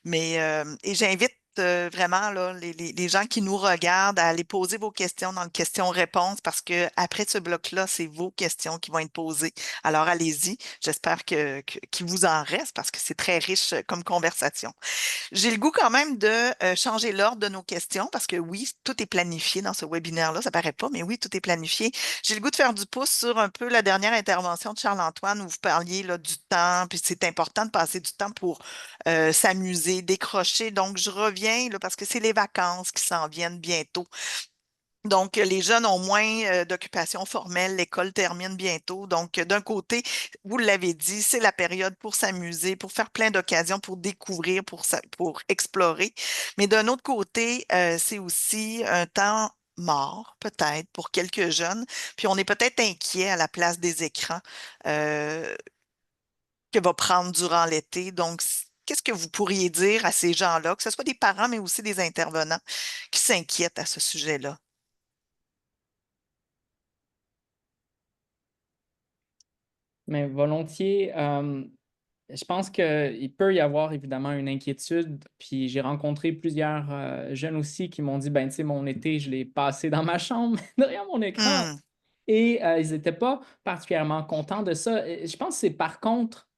mais et j'invite vraiment là, les gens qui nous regardent à aller poser vos questions dans le question-réponse parce que après ce bloc-là, c'est vos questions qui vont être posées. Alors allez-y. J'espère qu'il vous en reste parce que c'est très riche comme conversation. J'ai le goût quand même de changer l'ordre de nos questions parce que oui, tout est planifié dans ce webinaire-là. Ça paraît pas, mais oui, tout est planifié. J'ai le goût de faire du pouce sur un peu la dernière intervention de Charles-Antoine où vous parliez là, du temps, puis c'est important de passer du temps pour s'amuser, décrocher. Donc, je reviens vient, là, parce que c'est les vacances qui s'en viennent bientôt. Donc, les jeunes ont moins d'occupation formelle, l'école termine bientôt. Donc, d'un côté, vous l'avez dit, c'est la période pour s'amuser, pour faire plein d'occasions, pour découvrir, pour explorer. Mais d'un autre côté, c'est aussi un temps mort, peut-être, pour quelques jeunes. Puis, on est peut-être inquiet à la place des écrans euh, que va prendre durant l'été. Donc, qu'est-ce que vous pourriez dire à ces gens-là, que ce soit des parents, mais aussi des intervenants qui s'inquiètent à ce sujet-là? Mais volontiers, je pense qu'il peut y avoir évidemment une inquiétude. Puis j'ai rencontré plusieurs jeunes aussi qui m'ont dit, ben, tu sais, mon été, je l'ai passé dans ma chambre, derrière mon écran. Hmm. Et ils n'étaient pas particulièrement contents de ça. Et je pense que c'est par contre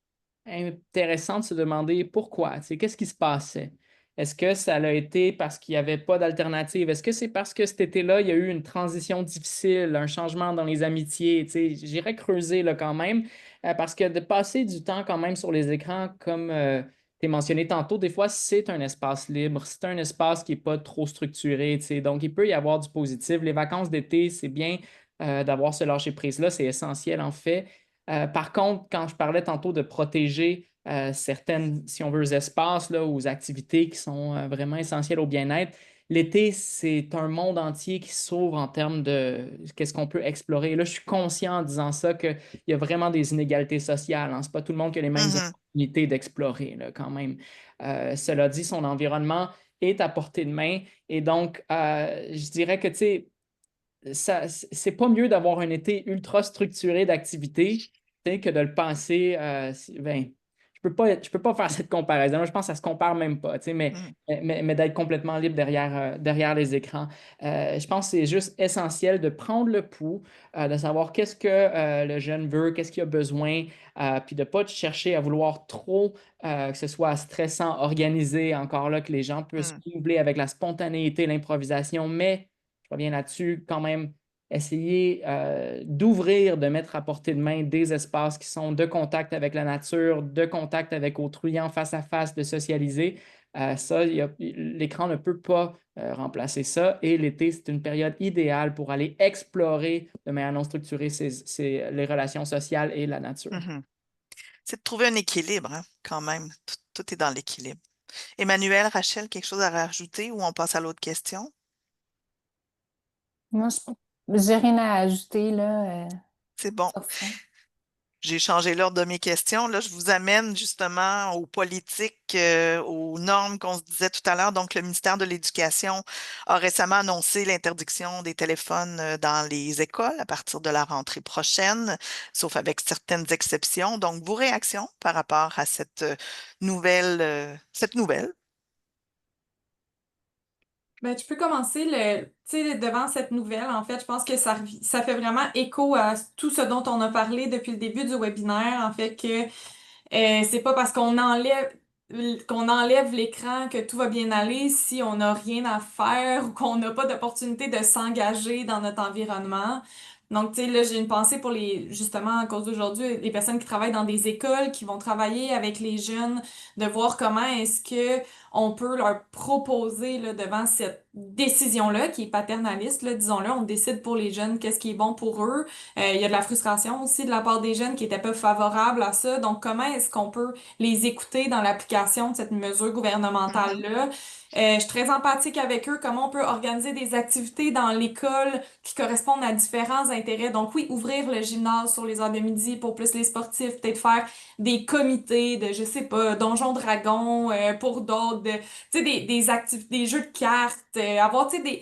intéressant de se demander pourquoi. Tu sais, qu'est-ce qui se passait? Est-ce que ça a été parce qu'il n'y avait pas d'alternative? Est-ce que c'est parce que cet été-là, il y a eu une transition difficile, un changement dans les amitiés? Tu sais, j'irais creuser là, quand même, parce que de passer du temps quand même sur les écrans, comme tu as mentionné tantôt, des fois, c'est un espace libre, c'est un espace qui n'est pas trop structuré. Tu sais, donc, il peut y avoir du positif. Les vacances d'été, c'est bien d'avoir ce lâcher-prise-là, c'est essentiel en fait. Par contre, quand je parlais tantôt de protéger certaines, si on veut, espaces là, ou activités qui sont vraiment essentielles au bien-être, l'été, c'est un monde entier qui s'ouvre en termes de qu'est-ce qu'on peut explorer. Et là, je suis conscient en disant ça qu'il y a vraiment des inégalités sociales. Hein. Ce n'est pas tout le monde qui a les mêmes Mhm. opportunités d'explorer, là, quand même. Cela dit, son environnement est à portée de main. Et donc, je dirais que, tu sais, c'est pas mieux d'avoir un été ultra structuré d'activités, tu sais, que de le penser. Ben, je peux pas faire cette comparaison. Je pense que ça se compare même pas, tu sais, Mhm. mais d'être complètement libre derrière les écrans. Je pense que c'est juste essentiel de prendre le pouls, de savoir qu'est-ce que le jeune veut, qu'est-ce qu'il a besoin, puis de ne pas chercher à vouloir trop que ce soit stressant, organisé, encore là, que les gens puissent Mhm. combler avec la spontanéité, l'improvisation, mais je reviens là-dessus, quand même, essayer d'ouvrir, de mettre à portée de main des espaces qui sont de contact avec la nature, de contact avec autrui, en face à face, de socialiser. Ça, l'écran ne peut pas remplacer ça. Et l'été, c'est une période idéale pour aller explorer de manière non structurée les relations sociales et la nature. Mhm. C'est de trouver un équilibre, hein, quand même. Tout est dans l'équilibre. Emmanuel, Rachel, quelque chose à rajouter ou on passe à l'autre question? Moi, j'ai rien à ajouter là, C'est bon. sur ça. J'ai changé l'ordre de mes questions. Là, je vous amène justement aux politiques, aux normes qu'on se disait tout à l'heure. Donc, le ministère de l'Éducation a récemment annoncé l'interdiction des téléphones dans les écoles à partir de la rentrée prochaine, sauf avec certaines exceptions. Donc, vos réactions par rapport à cette nouvelle? Ben, tu peux commencer tu sais, devant cette nouvelle. En fait, je pense que ça fait vraiment écho à tout ce dont on a parlé depuis le début du webinaire. En fait, que c'est pas parce qu'on enlève l'écran que tout va bien aller si on n'a rien à faire ou qu'on n'a pas d'opportunité de s'engager dans notre environnement. Donc, tu sais, là, j'ai une pensée pour justement, à cause d'aujourd'hui, les personnes qui travaillent dans des écoles, qui vont travailler avec les jeunes, de voir comment est-ce que on peut leur proposer, là, devant cette décision-là, qui est paternaliste, là, disons-le, on décide pour les jeunes qu'est-ce qui est bon pour eux. Il y a de la frustration aussi de la part des jeunes qui étaient pas favorables à ça. Donc, comment est-ce qu'on peut les écouter dans l'application de cette mesure Mhm, gouvernementale-là? Je suis très empathique avec eux, comment on peut organiser des activités dans l'école qui correspondent à différents intérêts. Donc oui, ouvrir le gymnase sur les heures de midi pour plus les sportifs, peut-être faire des comités de, je sais pas, Donjons Dragons, pour d'autres, tu sais, des activités, des jeux de cartes, avoir, tu sais,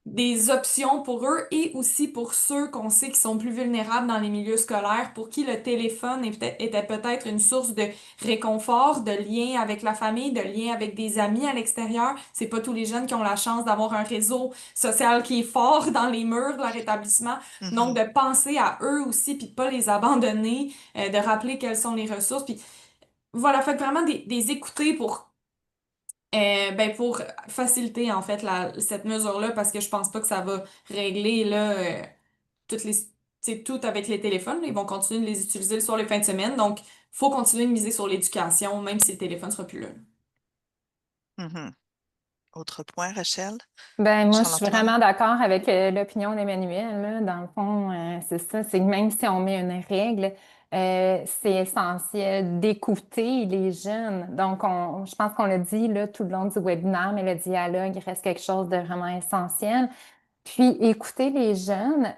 des options pour eux et aussi pour ceux qu'on sait qui sont plus vulnérables dans les milieux scolaires, pour qui le téléphone était peut-être une source de réconfort, de lien avec la famille, de lien avec des amis à l'extérieur. C'est pas tous les jeunes qui ont la chance d'avoir un réseau social qui est fort dans les murs de leur établissement. Donc, mhm, de penser à eux aussi, puis de pas les abandonner, de rappeler quelles sont les ressources. Puis voilà, faites vraiment des écouter pour faciliter en fait cette mesure-là parce que je pense pas que ça va régler là, toutes les, tu sais, tout avec les téléphones. Ils vont continuer de les utiliser le soir, les fins de semaine. Donc, faut continuer de miser sur l'éducation, même si le téléphone sera plus là. mhm. Autre point, Rachel? Ben, moi, je suis Charles-Antoine? vraiment d'accord avec l'opinion d'Emmanuel, là. Dans le fond, c'est ça, c'est que même si on met une règle, c'est essentiel d'écouter les jeunes. Donc, je pense qu'on l'a dit là, tout le long du webinaire, mais le dialogue reste quelque chose de vraiment essentiel. Puis, écouter les jeunes,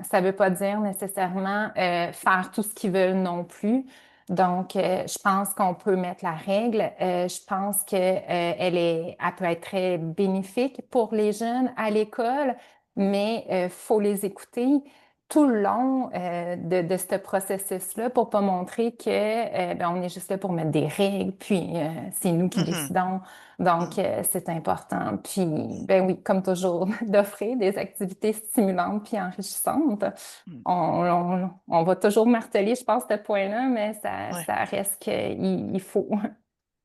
ça ne veut pas dire nécessairement faire tout ce qu'ils veulent non plus. Donc, je pense qu'on peut mettre la règle. Je pense que, elle peut être très bénéfique pour les jeunes à l'école, mais il faut les écouter tout le long de ce processus-là pour pas montrer que ben, on est juste là pour mettre des règles, puis c'est nous qui Mhm. décidons. Donc, Mm. c'est important. Puis, ben oui, comme toujours, d'offrir des activités stimulantes puis enrichissantes. Mm. On va toujours marteler, je pense, ce point-là, mais Ouais. ça reste qu'il faut.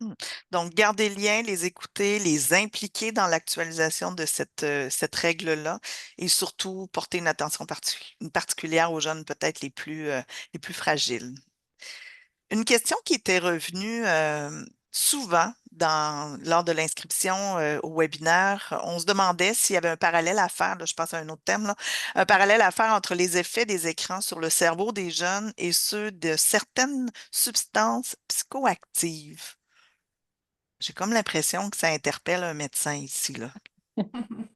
Mm. Donc, garder le lien, les écouter, les impliquer dans l'actualisation de cette règle-là et surtout porter une attention particulière aux jeunes peut-être les plus fragiles. Une question qui était revenue souvent lors de l'inscription au webinaire, on se demandait s'il y avait un parallèle à faire, là, je passe à un autre thème, là, un parallèle à faire entre les effets des écrans sur le cerveau des jeunes et ceux de certaines substances psychoactives. J'ai comme l'impression que ça interpelle un médecin ici, là.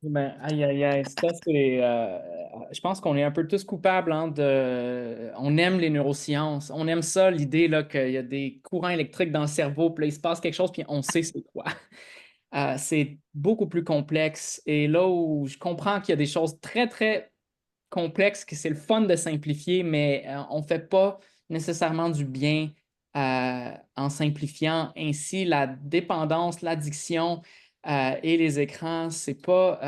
Ben, aïe, aïe, aïe. Ça, je pense qu'on est un peu tous coupables hein, On aime les neurosciences. On aime ça, l'idée là, qu'il y a des courants électriques dans le cerveau, puis là, il se passe quelque chose, puis on sait c'est quoi. C'est beaucoup plus complexe. Et là où je comprends qu'il y a des choses très, très complexes, que c'est le fun de simplifier, mais on ne fait pas nécessairement du bien en simplifiant. Ainsi, la dépendance, l'addiction et les écrans, c'est pas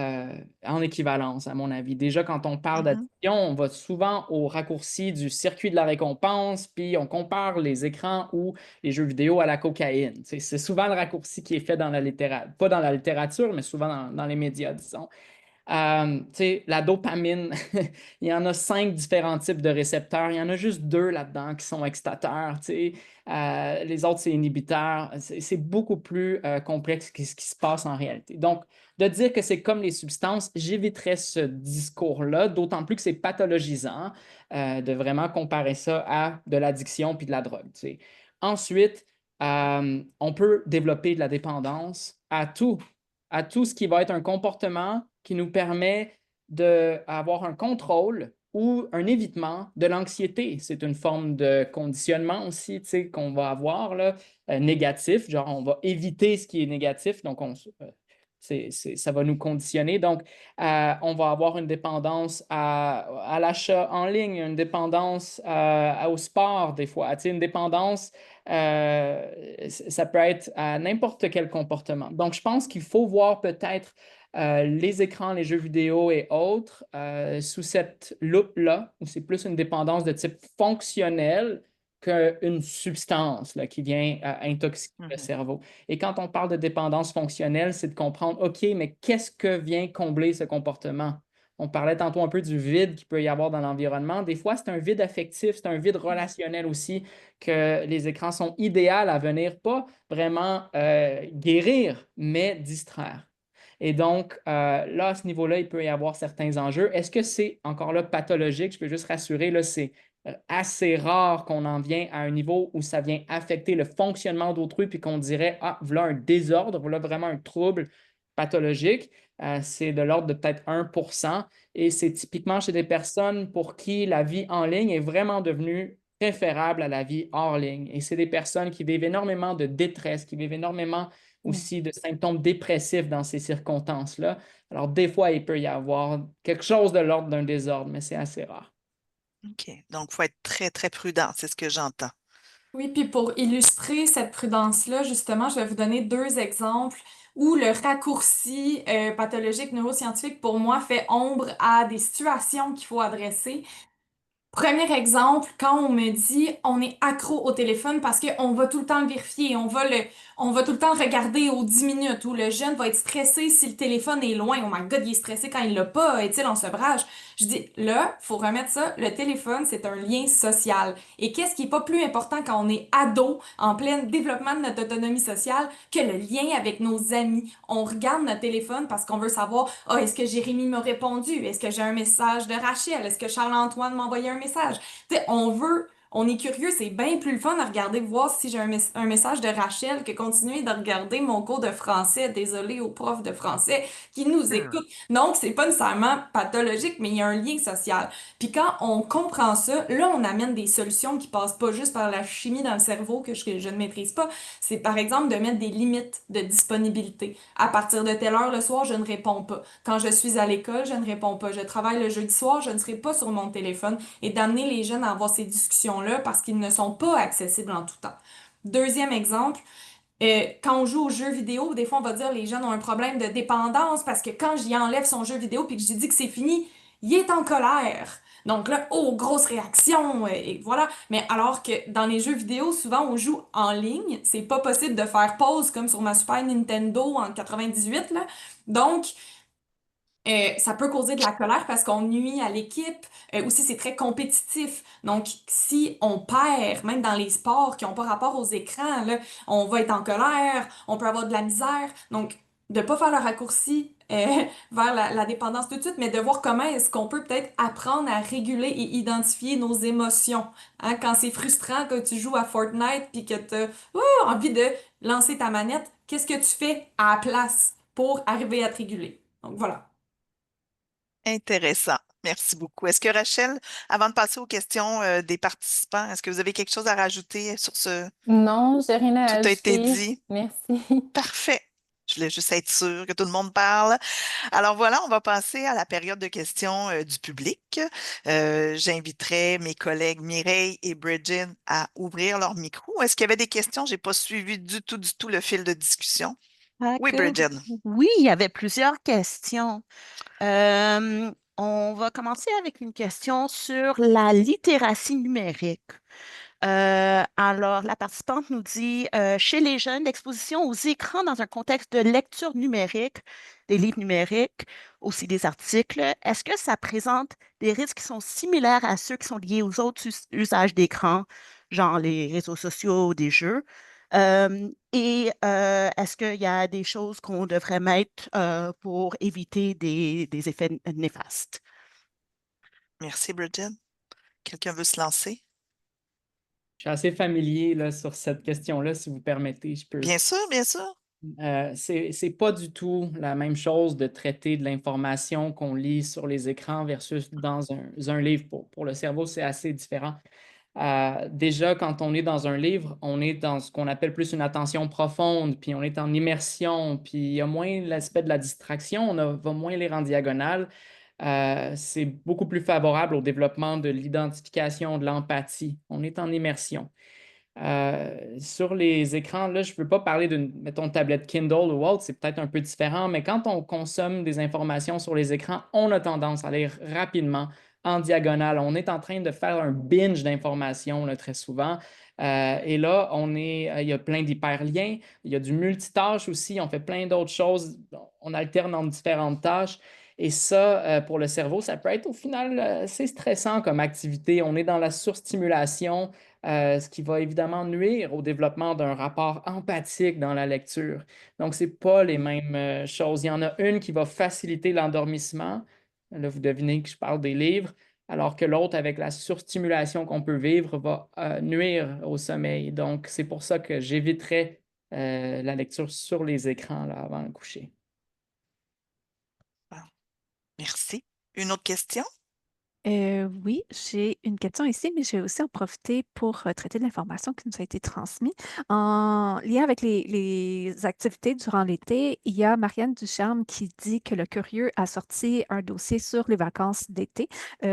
en équivalence, à mon avis. Déjà, quand on parle Mhm, d'addiction, on va souvent au raccourci du circuit de la récompense, puis on compare les écrans ou les jeux vidéo à la cocaïne. C'est souvent le raccourci qui est fait dans la littérature, pas dans la littérature, mais souvent dans les médias, disons. La dopamine, il y en a 5 différents types de récepteurs. Il y en a juste 2 là-dedans qui sont excitateurs. Les autres, c'est inhibiteurs. C'est beaucoup plus complexe que ce qui se passe en réalité. Donc, de dire que c'est comme les substances, j'éviterais ce discours-là, d'autant plus que c'est pathologisant de vraiment comparer ça à de l'addiction puis de la drogue. Ensuite, on peut développer de la dépendance à tout ce qui va être un comportement qui nous permet d'avoir un contrôle ou un évitement de l'anxiété. C'est une forme de conditionnement aussi qu'on va avoir là, négatif, genre on va éviter ce qui est négatif, donc ça va nous conditionner. Donc, on va avoir une dépendance à l'achat en ligne, une dépendance au sport des fois, une dépendance, ça peut être à n'importe quel comportement. Donc, je pense qu'il faut voir peut-être les écrans, les jeux vidéo et autres sous cette loupe-là, où c'est plus une dépendance de type fonctionnel qu'une substance là, qui vient intoxiquer le mhm. cerveau. Et quand on parle de dépendance fonctionnelle, c'est de comprendre, OK, mais qu'est-ce que vient combler ce comportement? On parlait tantôt un peu du vide qu'il peut y avoir dans l'environnement. Des fois, c'est un vide affectif, c'est un vide relationnel aussi que les écrans sont idéaux à venir, pas vraiment guérir, mais distraire. Et donc, là, à ce niveau-là, il peut y avoir certains enjeux. Est-ce que c'est encore là pathologique? Je peux juste rassurer, là, c'est assez rare qu'on en vienne à un niveau où ça vient affecter le fonctionnement d'autrui, puis qu'on dirait, ah, voilà un désordre, voilà vraiment un trouble pathologique. C'est de l'ordre de peut-être 1%. Et c'est typiquement chez des personnes pour qui la vie en ligne est vraiment devenue préférable à la vie hors ligne. Et c'est des personnes qui vivent énormément de détresse, qui vivent énormément aussi de symptômes dépressifs dans ces circonstances-là. Alors, des fois, il peut y avoir quelque chose de l'ordre d'un désordre, mais c'est assez rare. OK. Donc, il faut être très, très prudent, c'est ce que j'entends. Oui, puis pour illustrer cette prudence-là, justement, je vais vous donner deux exemples où le raccourci pathologique neuroscientifique, pour moi, fait ombre à des situations qu'il faut adresser. Premier exemple, quand on me dit on est accro au téléphone parce qu'on va tout le temps le vérifier, on va tout le temps regarder aux 10 minutes où le jeune va être stressé si le téléphone est loin. Oh my God, il est stressé quand il l'a pas, est-il en sevrage? Je dis, là, faut remettre ça. Le téléphone, c'est un lien social. Et qu'est-ce qui est pas plus important quand on est ado, en plein développement de notre autonomie sociale, que le lien avec nos amis? On regarde notre téléphone parce qu'on veut savoir, ah, est-ce que Jérémy m'a répondu? Est-ce que j'ai un message de Rachel? Est-ce que Charles-Antoine m'a envoyé un message? Tu sais, on est curieux, c'est bien plus le fun à regarder, voir si j'ai un message de Rachel que continuer de regarder mon cours de français. Désolé aux profs de français qui nous écoutent. Donc, c'est pas nécessairement pathologique, mais il y a un lien social. Puis quand on comprend ça, là, on amène des solutions qui passent pas juste par la chimie dans le cerveau que je ne maîtrise pas. C'est par exemple de mettre des limites de disponibilité. À partir de telle heure le soir, je ne réponds pas. Quand je suis à l'école, je ne réponds pas. Je travaille le jeudi soir, je ne serai pas sur mon téléphone et d'amener les jeunes à avoir ces discussions-là parce qu'ils ne sont pas accessibles en tout temps. Deuxième exemple, quand on joue aux jeux vidéo, des fois on va dire les jeunes ont un problème de dépendance parce que quand j'y enlève son jeu vidéo puis que j'ai dit que c'est fini, il est en colère. Donc là, oh, grosse réaction, et voilà. Mais alors que dans les jeux vidéo, souvent on joue en ligne, c'est pas possible de faire pause comme sur ma Super Nintendo en 98, là. Donc, ça peut causer de la colère parce qu'on nuit à l'équipe. Aussi, c'est très compétitif. Donc, si on perd, même dans les sports qui n'ont pas rapport aux écrans, là, on va être en colère, on peut avoir de la misère. Donc, de pas faire le raccourci vers la dépendance tout de suite, mais de voir comment est-ce qu'on peut peut-être apprendre à réguler et identifier nos émotions. Hein, quand c'est frustrant que tu joues à Fortnite puis que tu as envie de lancer ta manette, qu'est-ce que tu fais à la place pour arriver à te réguler? Donc, voilà. Intéressant. Merci beaucoup. Est-ce que Rachel, avant de passer aux questions des participants, est-ce que vous avez quelque chose à rajouter sur ce... Non, j'ai rien à Tout a été ajouter. dit. Merci. Parfait. Je voulais juste être sûre que tout le monde parle. Alors voilà, on va passer à la période de questions du public. J'inviterai mes collègues Mireille et Bridget à ouvrir leur micro. Est-ce qu'il y avait des questions? Je n'ai pas suivi du tout le fil de discussion. Oui, D'accord. Bridget. Oui, il y avait plusieurs questions. On va commencer avec une question sur la littératie numérique. Alors, la participante nous dit, chez les jeunes, l'exposition aux écrans dans un contexte de lecture numérique, des livres numériques, aussi des articles, est-ce que ça présente des risques qui sont similaires à ceux qui sont liés aux autres usages d'écran, genre les réseaux sociaux, des jeux? Est-ce qu'il y a des choses qu'on devrait mettre pour éviter des effets néfastes? Merci, Bridget. Quelqu'un veut se lancer? Je suis assez familier là, sur cette question-là, si vous permettez, je peux. Bien sûr, bien sûr. C'est pas du tout la même chose de traiter de l'information qu'on lit sur les écrans versus dans un livre. Pour le cerveau, c'est assez différent. Déjà, quand on est dans un livre, on est dans ce qu'on appelle plus une attention profonde, puis on est en immersion, puis il y a moins l'aspect de la distraction, va moins lire en diagonale. C'est beaucoup plus favorable au développement de l'identification, de l'empathie. On est en immersion. Sur les écrans, là, je ne veux pas parler d'une, mettons, tablette Kindle ou autre, c'est peut-être un peu différent, mais quand on consomme des informations sur les écrans, on a tendance à lire rapidement, en diagonale. On est en train de faire un binge d'informations là, très souvent. Et là, il y a plein d'hyperliens, il y a du multitâche aussi, on fait plein d'autres choses, on alterne entre différentes tâches. Et ça, pour le cerveau, ça peut être au final assez stressant comme activité. On est dans la surstimulation. Ce qui va évidemment nuire au développement d'un rapport empathique dans la lecture. Donc, ce n'est pas les mêmes choses. Il y en a une qui va faciliter l'endormissement. Là, vous devinez que je parle des livres, alors que l'autre, avec la surstimulation qu'on peut vivre, va nuire au sommeil. Donc, c'est pour ça que j'éviterais la lecture sur les écrans là, avant le coucher. Merci. Une autre question? Oui, j'ai une question ici, mais je vais aussi en profiter pour traiter de l'information qui nous a été transmise. En lien avec les activités durant l'été, il y a Marianne Ducharme qui dit que le Curieux a sorti un dossier sur les vacances d'été.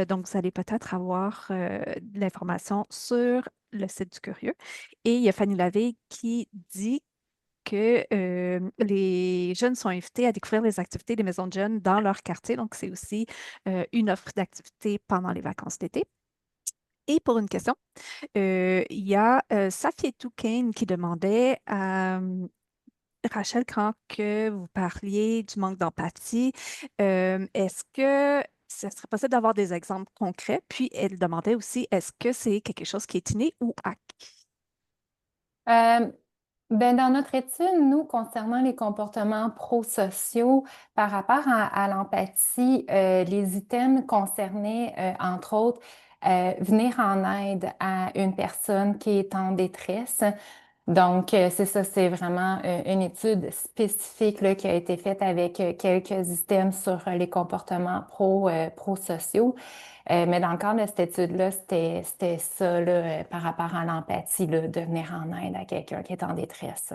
Donc, vous allez peut-être avoir de l'information sur le site du Curieux. Et il y a Fanny Lavé qui dit que les jeunes sont invités à découvrir les activités des maisons de jeunes dans leur quartier. Donc, c'est aussi une offre d'activités pendant les vacances d'été. Et pour une question, il y a Safietou Kane qui demandait Rachel, quand que vous parliez du manque d'empathie, est-ce que ce serait possible d'avoir des exemples concrets? Puis elle demandait aussi, est-ce que c'est quelque chose qui est inné ou acquis? Euh, dans notre étude, nous, concernant les comportements prosociaux, par rapport à l'empathie, les items concernaient, entre autres, venir en aide à une personne qui est en détresse. Donc, c'est ça, c'est vraiment une étude spécifique là, qui a été faite avec quelques items sur les comportements prosociaux. Mais dans le cadre de cette étude-là, c'était ça là, par rapport à l'empathie, là, de venir en aide à quelqu'un qui est en détresse.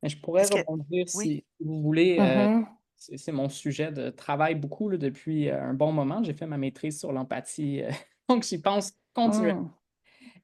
Mais je pourrais Est-ce que rebondir oui, si vous voulez. Mhm. C'est mon sujet de travail beaucoup là, depuis un bon moment. J'ai fait ma maîtrise sur l'empathie, donc j'y pense continuellement. Mm.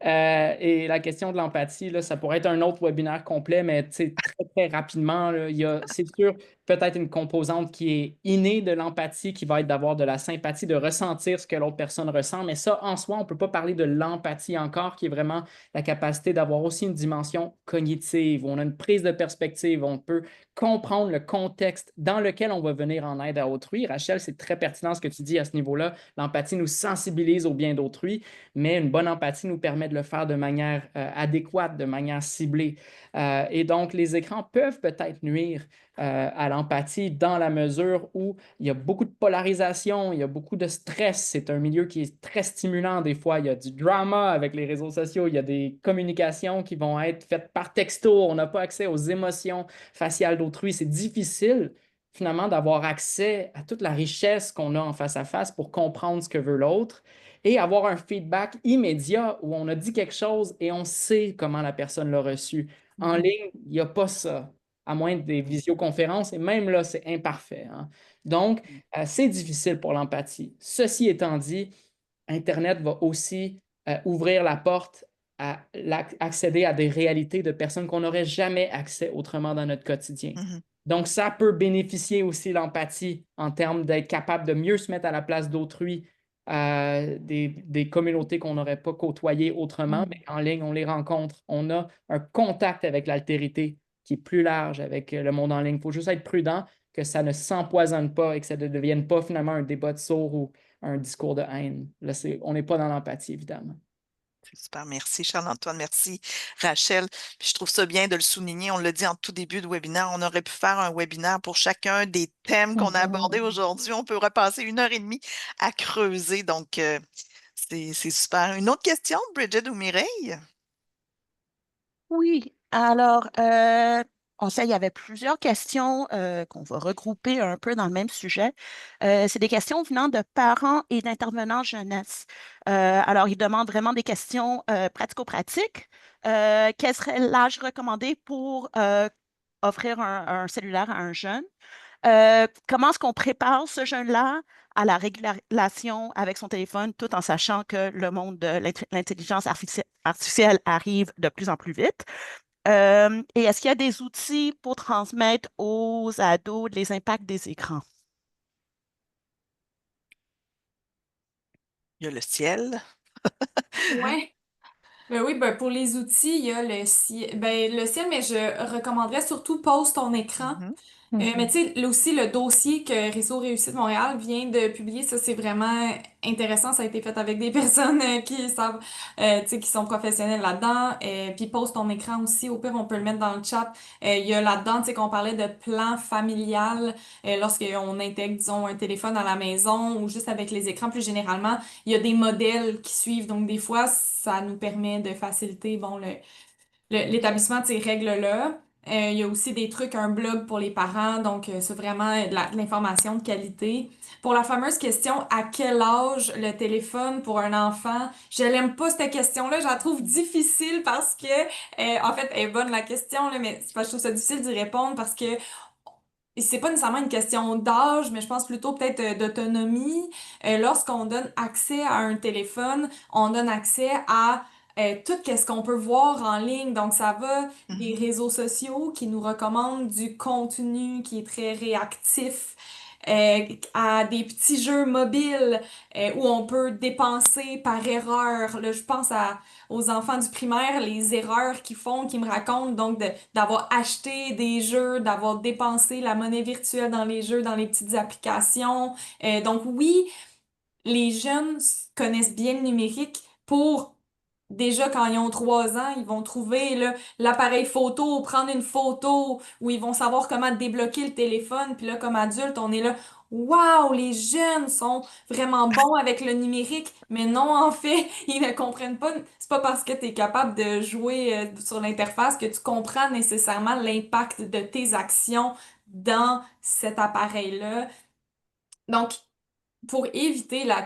Et la question de l'empathie, là, ça pourrait être un autre webinaire complet, mais tu sais, très, très rapidement, là, c'est sûr, peut-être une composante qui est innée de l'empathie, qui va être d'avoir de la sympathie, de ressentir ce que l'autre personne ressent. Mais ça, en soi, on ne peut pas parler de l'empathie encore, qui est vraiment la capacité d'avoir aussi une dimension cognitive, où on a une prise de perspective, on peut comprendre le contexte dans lequel on va venir en aide à autrui. Rachel, c'est très pertinent ce que tu dis à ce niveau-là. L'empathie nous sensibilise au bien d'autrui, mais une bonne empathie nous permet de le faire de manière adéquate, de manière ciblée. Et donc, les écrans peuvent peut-être nuire à l'empathie dans la mesure où il y a beaucoup de polarisation, il y a beaucoup de stress. C'est un milieu qui est très stimulant des fois. Il y a du drama avec les réseaux sociaux, il y a des communications qui vont être faites par texto. On n'a pas accès aux émotions faciales d'autrui. C'est difficile finalement d'avoir accès à toute la richesse qu'on a en face à face pour comprendre ce que veut l'autre et avoir un feedback immédiat où on a dit quelque chose et on sait comment la personne l'a reçu. En ligne, il n'y a pas ça, à moins des visioconférences, et même là, c'est imparfait, hein. Donc, c'est difficile pour l'empathie. Ceci étant dit, Internet va aussi ouvrir la porte à accéder à des réalités de personnes qu'on n'aurait jamais accès autrement dans notre quotidien. mhm, Donc, ça peut bénéficier aussi l'empathie en termes d'être capable de mieux se mettre à la place d'autrui, des communautés qu'on n'aurait pas côtoyées autrement, mais en ligne, on les rencontre. On a un contact avec l'altérité qui est plus large avec le monde en ligne. Il faut juste être prudent que ça ne s'empoisonne pas et que ça ne devienne pas finalement un débat de sourds ou un discours de haine. Là, on n'est pas dans l'empathie, évidemment. c'est super. Merci, Charles-Antoine. Merci, Rachel. Puis je trouve ça bien de le souligner. On l'a dit en tout début de webinaire. On aurait pu faire un webinaire pour chacun des thèmes qu'on a abordés Mhm. aujourd'hui. On peut repasser 1 heure et demie à creuser. Donc, c'est super. Une autre question, Bridget ou Mireille? Oui, alors, on sait, il y avait plusieurs questions qu'on va regrouper un peu dans le même sujet. C'est des questions venant de parents et d'intervenants jeunesse. Alors, ils demandent vraiment des questions pratico-pratiques. Quel serait l'âge recommandé pour offrir un cellulaire à un jeune? Comment est-ce qu'on prépare ce jeune-là à la régulation avec son téléphone tout en sachant que le monde de l'intelligence artificielle arrive de plus en plus vite? Et est-ce qu'il y a des outils pour transmettre aux ados les impacts des écrans? Il y a le ciel. Ouais. Ben oui, ben pour les outils, il y a le ciel, mais je recommanderais surtout pose ton écran. Mhm, Mais Mhm. tu sais, là aussi, le dossier que Réseau Réussite Montréal vient de publier, ça, c'est vraiment intéressant. Ça a été fait avec des personnes qui savent, tu sais, qui sont professionnels là-dedans. Puis pose ton écran aussi. Au pire, on peut le mettre dans le chat. Il y a là-dedans, tu sais, qu'on parlait de plan familial lorsqu'on intègre, disons, un téléphone à la maison ou juste avec les écrans plus généralement. Il y a des modèles qui suivent. Donc, des fois, ça nous permet de faciliter, bon, l'établissement de ces règles-là. Il y a aussi des trucs, un blog pour les parents, donc c'est vraiment de l'information de qualité. Pour la fameuse question, à quel âge le téléphone pour un enfant? Je l'aime pas cette question-là, je la trouve difficile parce que, en fait, elle est bonne la question, là, mais c'est parce que je trouve ça difficile d'y répondre parce que c'est pas nécessairement une question d'âge, mais je pense plutôt peut-être d'autonomie. Lorsqu'on donne accès à un téléphone, on donne accès à tout ce qu'on peut voir en ligne. Donc, ça va des mhm, réseaux sociaux qui nous recommandent du contenu qui est très réactif. à des petits jeux mobiles où on peut dépenser par erreur. Là, je pense aux enfants du primaire, les erreurs qu'ils font, qu'ils me racontent, donc d'avoir acheté des jeux, d'avoir dépensé la monnaie virtuelle dans les jeux, dans les petites applications. Donc oui, les jeunes connaissent bien le numérique pour déjà quand ils ont 3 ans, ils vont trouver là, l'appareil photo, prendre une photo, ou ils vont savoir comment débloquer le téléphone. Puis là, comme adulte, on est là, waouh, les jeunes sont vraiment bons avec le numérique. Mais non, en fait, ils ne comprennent pas. C'est pas parce que tu es capable de jouer sur l'interface que tu comprends nécessairement l'impact de tes actions dans cet appareil-là. Donc, pour éviter la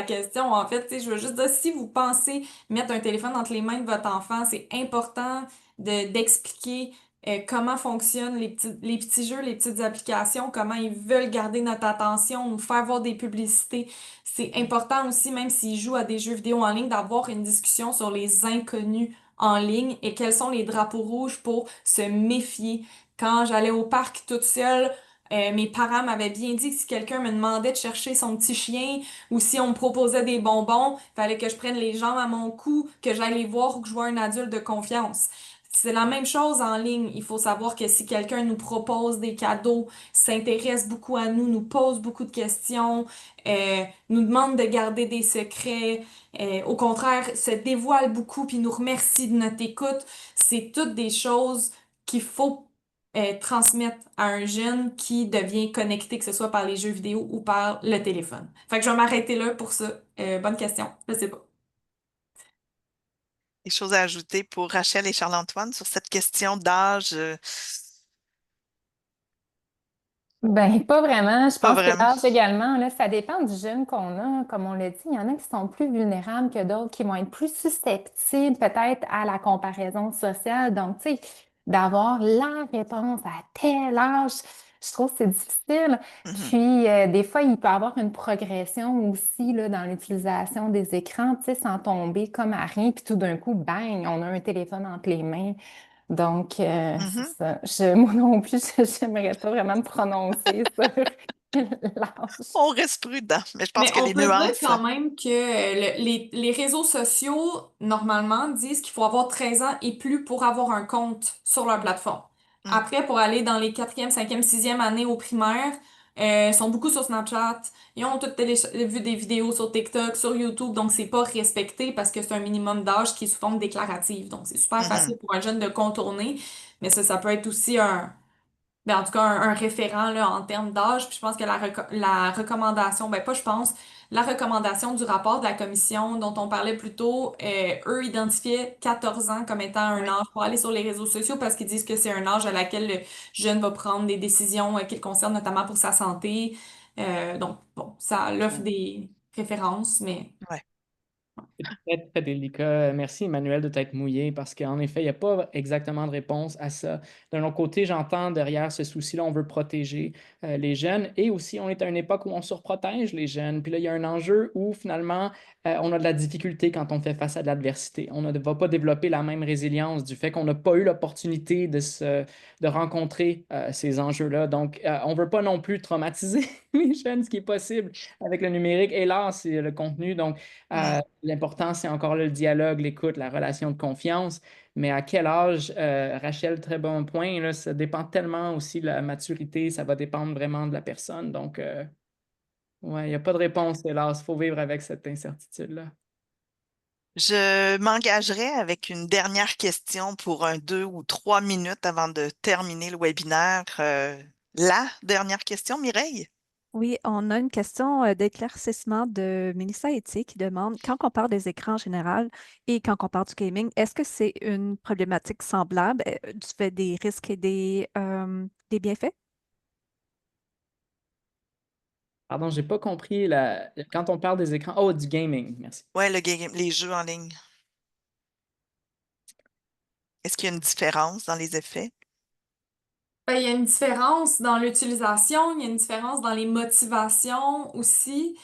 question, en fait, tu sais, je veux juste dire, si vous pensez mettre un téléphone entre les mains de votre enfant, c'est important d'expliquer comment fonctionnent les petits jeux, les petites applications, comment ils veulent garder notre attention, nous faire voir des publicités. C'est important aussi, même s'ils jouent à des jeux vidéo en ligne, d'avoir une discussion sur les inconnus en ligne et quels sont les drapeaux rouges pour se méfier. Quand j'allais au parc toute seule, mes parents m'avaient bien dit que si quelqu'un me demandait de chercher son petit chien ou si on me proposait des bonbons, il fallait que je prenne les jambes à mon cou, que j'aille les voir ou que je vois un adulte de confiance. C'est la même chose en ligne. Il faut savoir que si quelqu'un nous propose des cadeaux, s'intéresse beaucoup à nous, nous pose beaucoup de questions, nous demande de garder des secrets, au contraire, se dévoile beaucoup puis nous remercie de notre écoute, c'est toutes des choses qu'il faut transmettre à un jeune qui devient connecté, que ce soit par les jeux vidéo ou par le téléphone. Fait que je vais m'arrêter là pour ça. Bonne question. Je sais pas. Des choses à ajouter pour Rachel et Charles-Antoine sur cette question d'âge? Ben, pas vraiment. Je Pas pense que vraiment. l'âge également, là, ça dépend du jeune qu'on a. Comme on l'a dit, il y en a qui sont plus vulnérables que d'autres, qui vont être plus susceptibles peut-être à la comparaison sociale. Donc, tu sais, d'avoir la réponse à tel âge, je trouve que c'est difficile. Mhm. Puis, des fois, il peut y avoir une progression aussi là, dans l'utilisation des écrans, tu sais, sans tomber comme à rien. Puis tout d'un coup, bang, on a un téléphone entre les mains. Donc, c'est Mhm. ça. Moi non plus, j'aimerais pas vraiment me prononcer sur l'âge. On reste prudent, mais je pense Mais que on les peut dire nuances. quand même que les réseaux sociaux, normalement, disent qu'il faut avoir 13 ans et plus pour avoir un compte sur leur plateforme. Mm. Après, pour aller dans les quatrième, cinquième, sixième années au primaire, ils sont beaucoup sur Snapchat. Ils ont toutes vu des vidéos sur TikTok, sur YouTube, donc c'est pas respecté parce que c'est un minimum d'âge qui est sous forme déclarative. Donc c'est super Mhm. facile pour un jeune de contourner, mais ça peut être aussi ben, en tout cas, un référent là, en termes d'âge. Puis je pense que la recommandation, ben pas je pense, la recommandation du rapport de la commission dont on parlait plus tôt, eux identifiaient 14 ans comme étant un Oui. âge pour aller sur les réseaux sociaux parce qu'ils disent que c'est un âge à laquelle le jeune va prendre des décisions qui le concernent notamment pour sa santé. Donc, bon, ça l'offre des références, mais Ouais. Très, très délicat. Merci, Emmanuel, de t'être mouillé parce qu'en effet, il n'y a pas exactement de réponse à ça. D'un autre côté, j'entends derrière ce souci-là, on veut protéger les jeunes et aussi on est à une époque où on surprotège les jeunes. Puis là, il y a un enjeu où finalement, on a de la difficulté quand on fait face à de l'adversité. On ne va pas développer la même résilience du fait qu'on n'a pas eu l'opportunité de rencontrer ces enjeux-là. Donc, on ne veut pas non plus traumatiser les jeunes, ce qui est possible avec le numérique. Et là, c'est le contenu. Donc, Mm. l'important, c'est encore là, le dialogue, l'écoute, la relation de confiance. Mais à quel âge, Rachel, très bon point, là, ça dépend tellement aussi de la maturité, ça va dépendre vraiment de la personne. Donc, ouais, il n'y a pas de réponse, hélas. Il faut vivre avec cette incertitude-là. Je m'engagerai avec une dernière question pour 2 ou 3 minutes avant de terminer le webinaire. La dernière question, Mireille? Oui, on a une question d'éclaircissement de Mélissa Etier qui demande, quand on parle des écrans en général et quand on parle du gaming, est-ce que c'est une problématique semblable du fait des risques et des bienfaits? Pardon, j'ai pas compris quand on parle des écrans. Oh, du gaming, merci. Ouais, les jeux en ligne. Est-ce qu'il y a une différence dans les effets? ben, il y a une différence dans l'utilisation, il y a une différence dans les motivations aussi.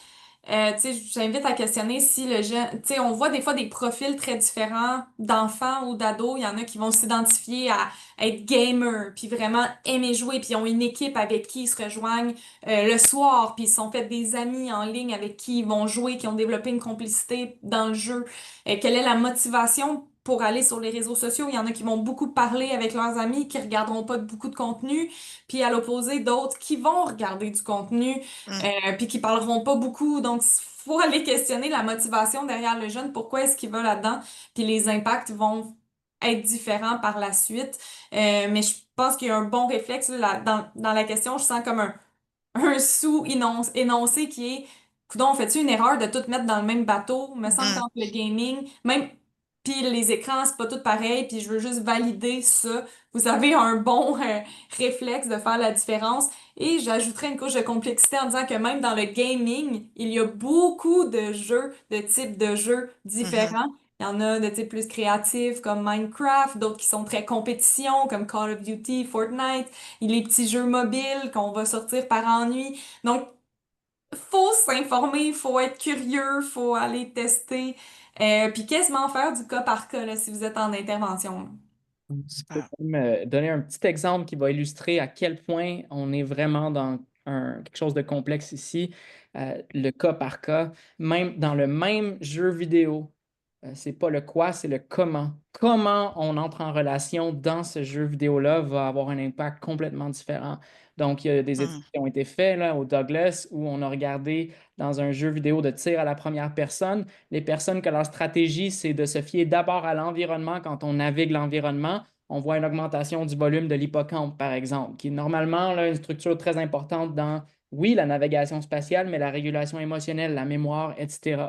Tu sais, j'invite à questionner si le jeune, tu sais, on voit des fois des profils très différents d'enfants ou d'ados. Il y en a qui vont s'identifier à être gamer, puis vraiment aimer jouer, puis ils ont une équipe avec qui ils se rejoignent le soir, puis ils se sont fait des amis en ligne avec qui ils vont jouer, qui ont développé une complicité dans le jeu. Quelle est la motivation pour aller sur les réseaux sociaux? Il y en a qui vont beaucoup parler avec leurs amis, qui regarderont pas beaucoup de contenu, puis à l'opposé, d'autres qui vont regarder du contenu, Mm, puis qui parleront pas beaucoup. Donc, faut aller questionner la motivation derrière le jeune, pourquoi est-ce qu'il va là-dedans, puis les impacts vont être différents par la suite. Mais je pense qu'il y a un bon réflexe là, dans la question. Je sens comme un sous-énoncé qui est, coudonc, on fait-tu une erreur de tout mettre dans le même bateau? Il me semble mm. qu'entre le gaming, même, puis les écrans, c'est pas tout pareil, puis je veux juste valider ça. Vous avez un bon réflexe de faire la différence. Et j'ajouterais une couche de complexité en disant que même dans le gaming, il y a beaucoup de jeux, de types de jeux Mhm. différents. Il y en a de types plus créatifs comme Minecraft, d'autres qui sont très compétition comme Call of Duty, Fortnite, les petits jeux mobiles qu'on va sortir par ennui. Donc, faut s'informer, faut être curieux, faut aller tester, puis quasiment faire du cas par cas là, si vous êtes en intervention, là. Je peux Super. même donner un petit exemple qui va illustrer à quel point on est vraiment dans quelque chose de complexe ici, le cas par cas. Même dans le même jeu vidéo, c'est pas le quoi, c'est le comment. Comment on entre en relation dans ce jeu vidéo-là va avoir un impact complètement différent. Donc, il y a des études Mm, qui ont été faites là, au Douglas où on a regardé dans un jeu vidéo de tir à la première personne, les personnes que leur stratégie, c'est de se fier d'abord à l'environnement quand on navigue l'environnement. On voit une augmentation du volume de l'hippocampe, par exemple, qui est normalement là, une structure très importante dans, oui, la navigation spatiale, mais la régulation émotionnelle, la mémoire, etc.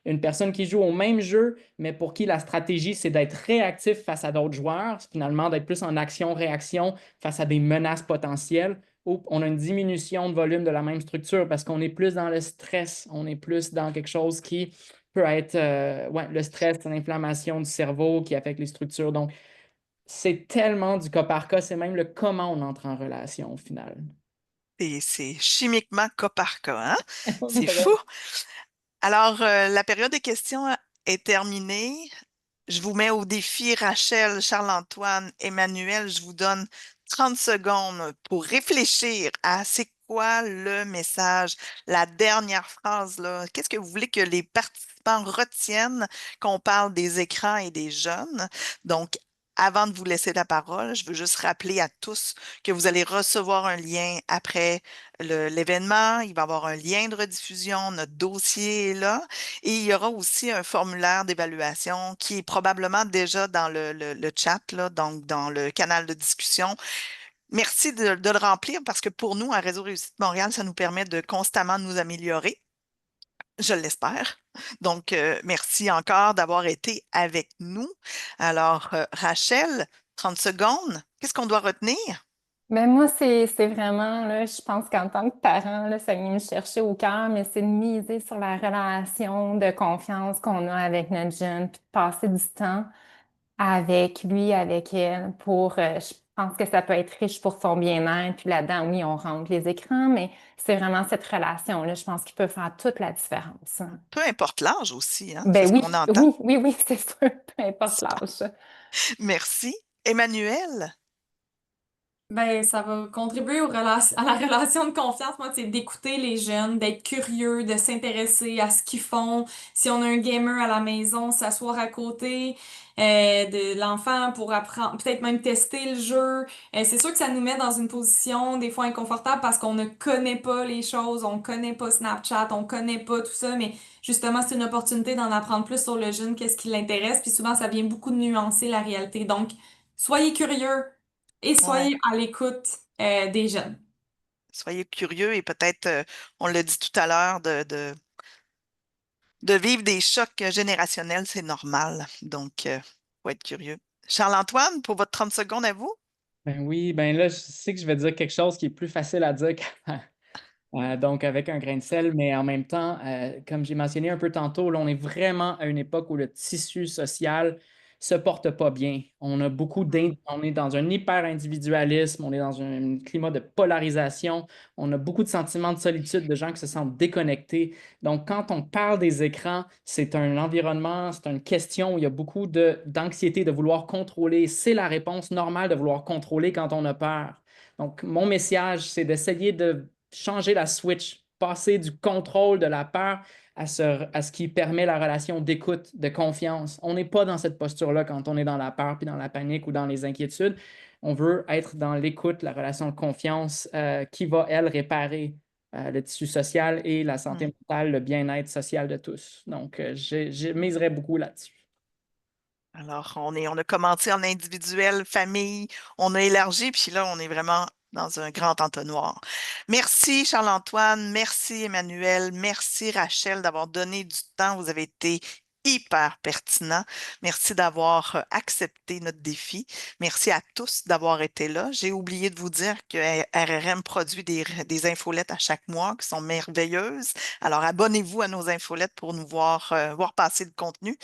Une personne qui joue au même jeu, mais pour qui la stratégie, c'est d'être réactif face à d'autres joueurs, finalement d'être plus en action-réaction face à des menaces potentielles, ou on a une diminution de volume de la même structure parce qu'on est plus dans le stress, on est plus dans quelque chose qui peut être ouais, le stress, l'inflammation du cerveau qui affecte les structures. Donc, c'est tellement du cas par cas, c'est même le comment on entre en relation au final. Et c'est chimiquement cas par cas, hein? C'est fou. Vraiment. Alors, la période des questions est terminée. Je vous mets au défi, Rachel, Charles-Antoine, Emmanuel. Je vous donne 30 secondes pour réfléchir à c'est quoi le message, la dernière phrase, là. Qu'est-ce que vous voulez que les participants retiennent quand on parle des écrans et des jeunes? Donc, avant de vous laisser la parole, je veux juste rappeler à tous que vous allez recevoir un lien après l'événement. Il va y avoir un lien de rediffusion. Notre dossier est là. Et il y aura aussi un formulaire d'évaluation qui est probablement déjà dans le chat, là, donc dans le canal de discussion. Merci de le remplir parce que pour nous, à Réseau Réussite Montréal, ça nous permet de constamment nous améliorer. Je l'espère. Donc, merci encore d'avoir été avec nous. Alors, Rachel, 30 secondes, qu'est-ce qu'on doit retenir? Ben moi, c'est vraiment, là, je pense qu'en tant que parent, là, ça vient me chercher au cœur, mais c'est de miser sur la relation de confiance qu'on a avec notre jeune, puis de passer du temps avec lui, avec elle, je pense que ça peut être riche pour son bien-être, puis là-dedans, oui, on rentre les écrans, mais c'est vraiment cette relation-là, je pense qu'il peut faire toute la différence. Peu importe l'âge aussi, hein, c'est Ben ce oui, qu'on entend. oui, oui, oui, c'est sûr, peu importe l'âge. Merci. Emmanuel? Ben, ça va contribuer à la relation de confiance. Moi, c'est d'écouter les jeunes, d'être curieux, de s'intéresser à ce qu'ils font. Si on a un gamer à la maison, s'asseoir à côté de l'enfant pour apprendre, peut-être même tester le jeu. C'est sûr que ça nous met dans une position des fois inconfortable parce qu'on ne connaît pas les choses, on connaît pas Snapchat, on connaît pas tout ça, mais justement, c'est une opportunité d'en apprendre plus sur le jeune, qu'est-ce qui l'intéresse, puis souvent, ça vient beaucoup de nuancer la réalité. Donc, soyez curieux et Ouais. soyez à l'écoute des jeunes. Soyez curieux et peut-être, on l'a dit tout à l'heure, de vivre des chocs générationnels, c'est normal. Donc, faut être curieux. Charles-Antoine, pour votre 30 secondes à vous? Ben oui, ben là, je sais que je vais dire quelque chose qui est plus facile à dire donc avec un grain de sel, mais en même temps, comme j'ai mentionné un peu tantôt, là, on est vraiment à une époque où le tissu social se porte pas bien. On a on est dans un hyper-individualisme, on est dans un climat de polarisation, on a beaucoup de sentiments de solitude, de gens qui se sentent déconnectés. Donc, quand on parle des écrans, c'est un environnement, c'est une question où il y a beaucoup d'anxiété de vouloir contrôler. C'est la réponse normale de vouloir contrôler quand on a peur. Donc, mon message, c'est d'essayer de changer la switch, passer du contrôle de la peur à ce qui permet la relation d'écoute, de confiance. On n'est pas dans cette posture-là quand on est dans la peur, puis dans la panique ou dans les inquiétudes. On veut être dans l'écoute, la relation de confiance qui va, elle, réparer le tissu social et la santé mentale, le bien-être social de tous. Donc, je miserais beaucoup là-dessus. Alors, on a commencé en individuel, famille, on a élargi, puis là, on est vraiment dans un grand entonnoir. Merci Charles-Antoine, merci Emmanuel, merci Rachel d'avoir donné du temps. Vous avez été hyper pertinent. Merci d'avoir accepté notre défi. Merci à tous d'avoir été là. J'ai oublié de vous dire que RRM produit des infolettes à chaque mois qui sont merveilleuses. Alors, abonnez-vous à nos infolettes pour nous voir passer le contenu.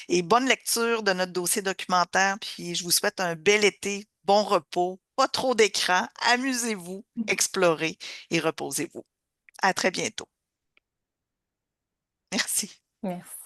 Et bonne lecture de notre dossier documentaire. Puis, je vous souhaite un bel été, bon repos, pas trop d'écran. Amusez-vous, explorez et reposez-vous. À très bientôt. Merci. Merci.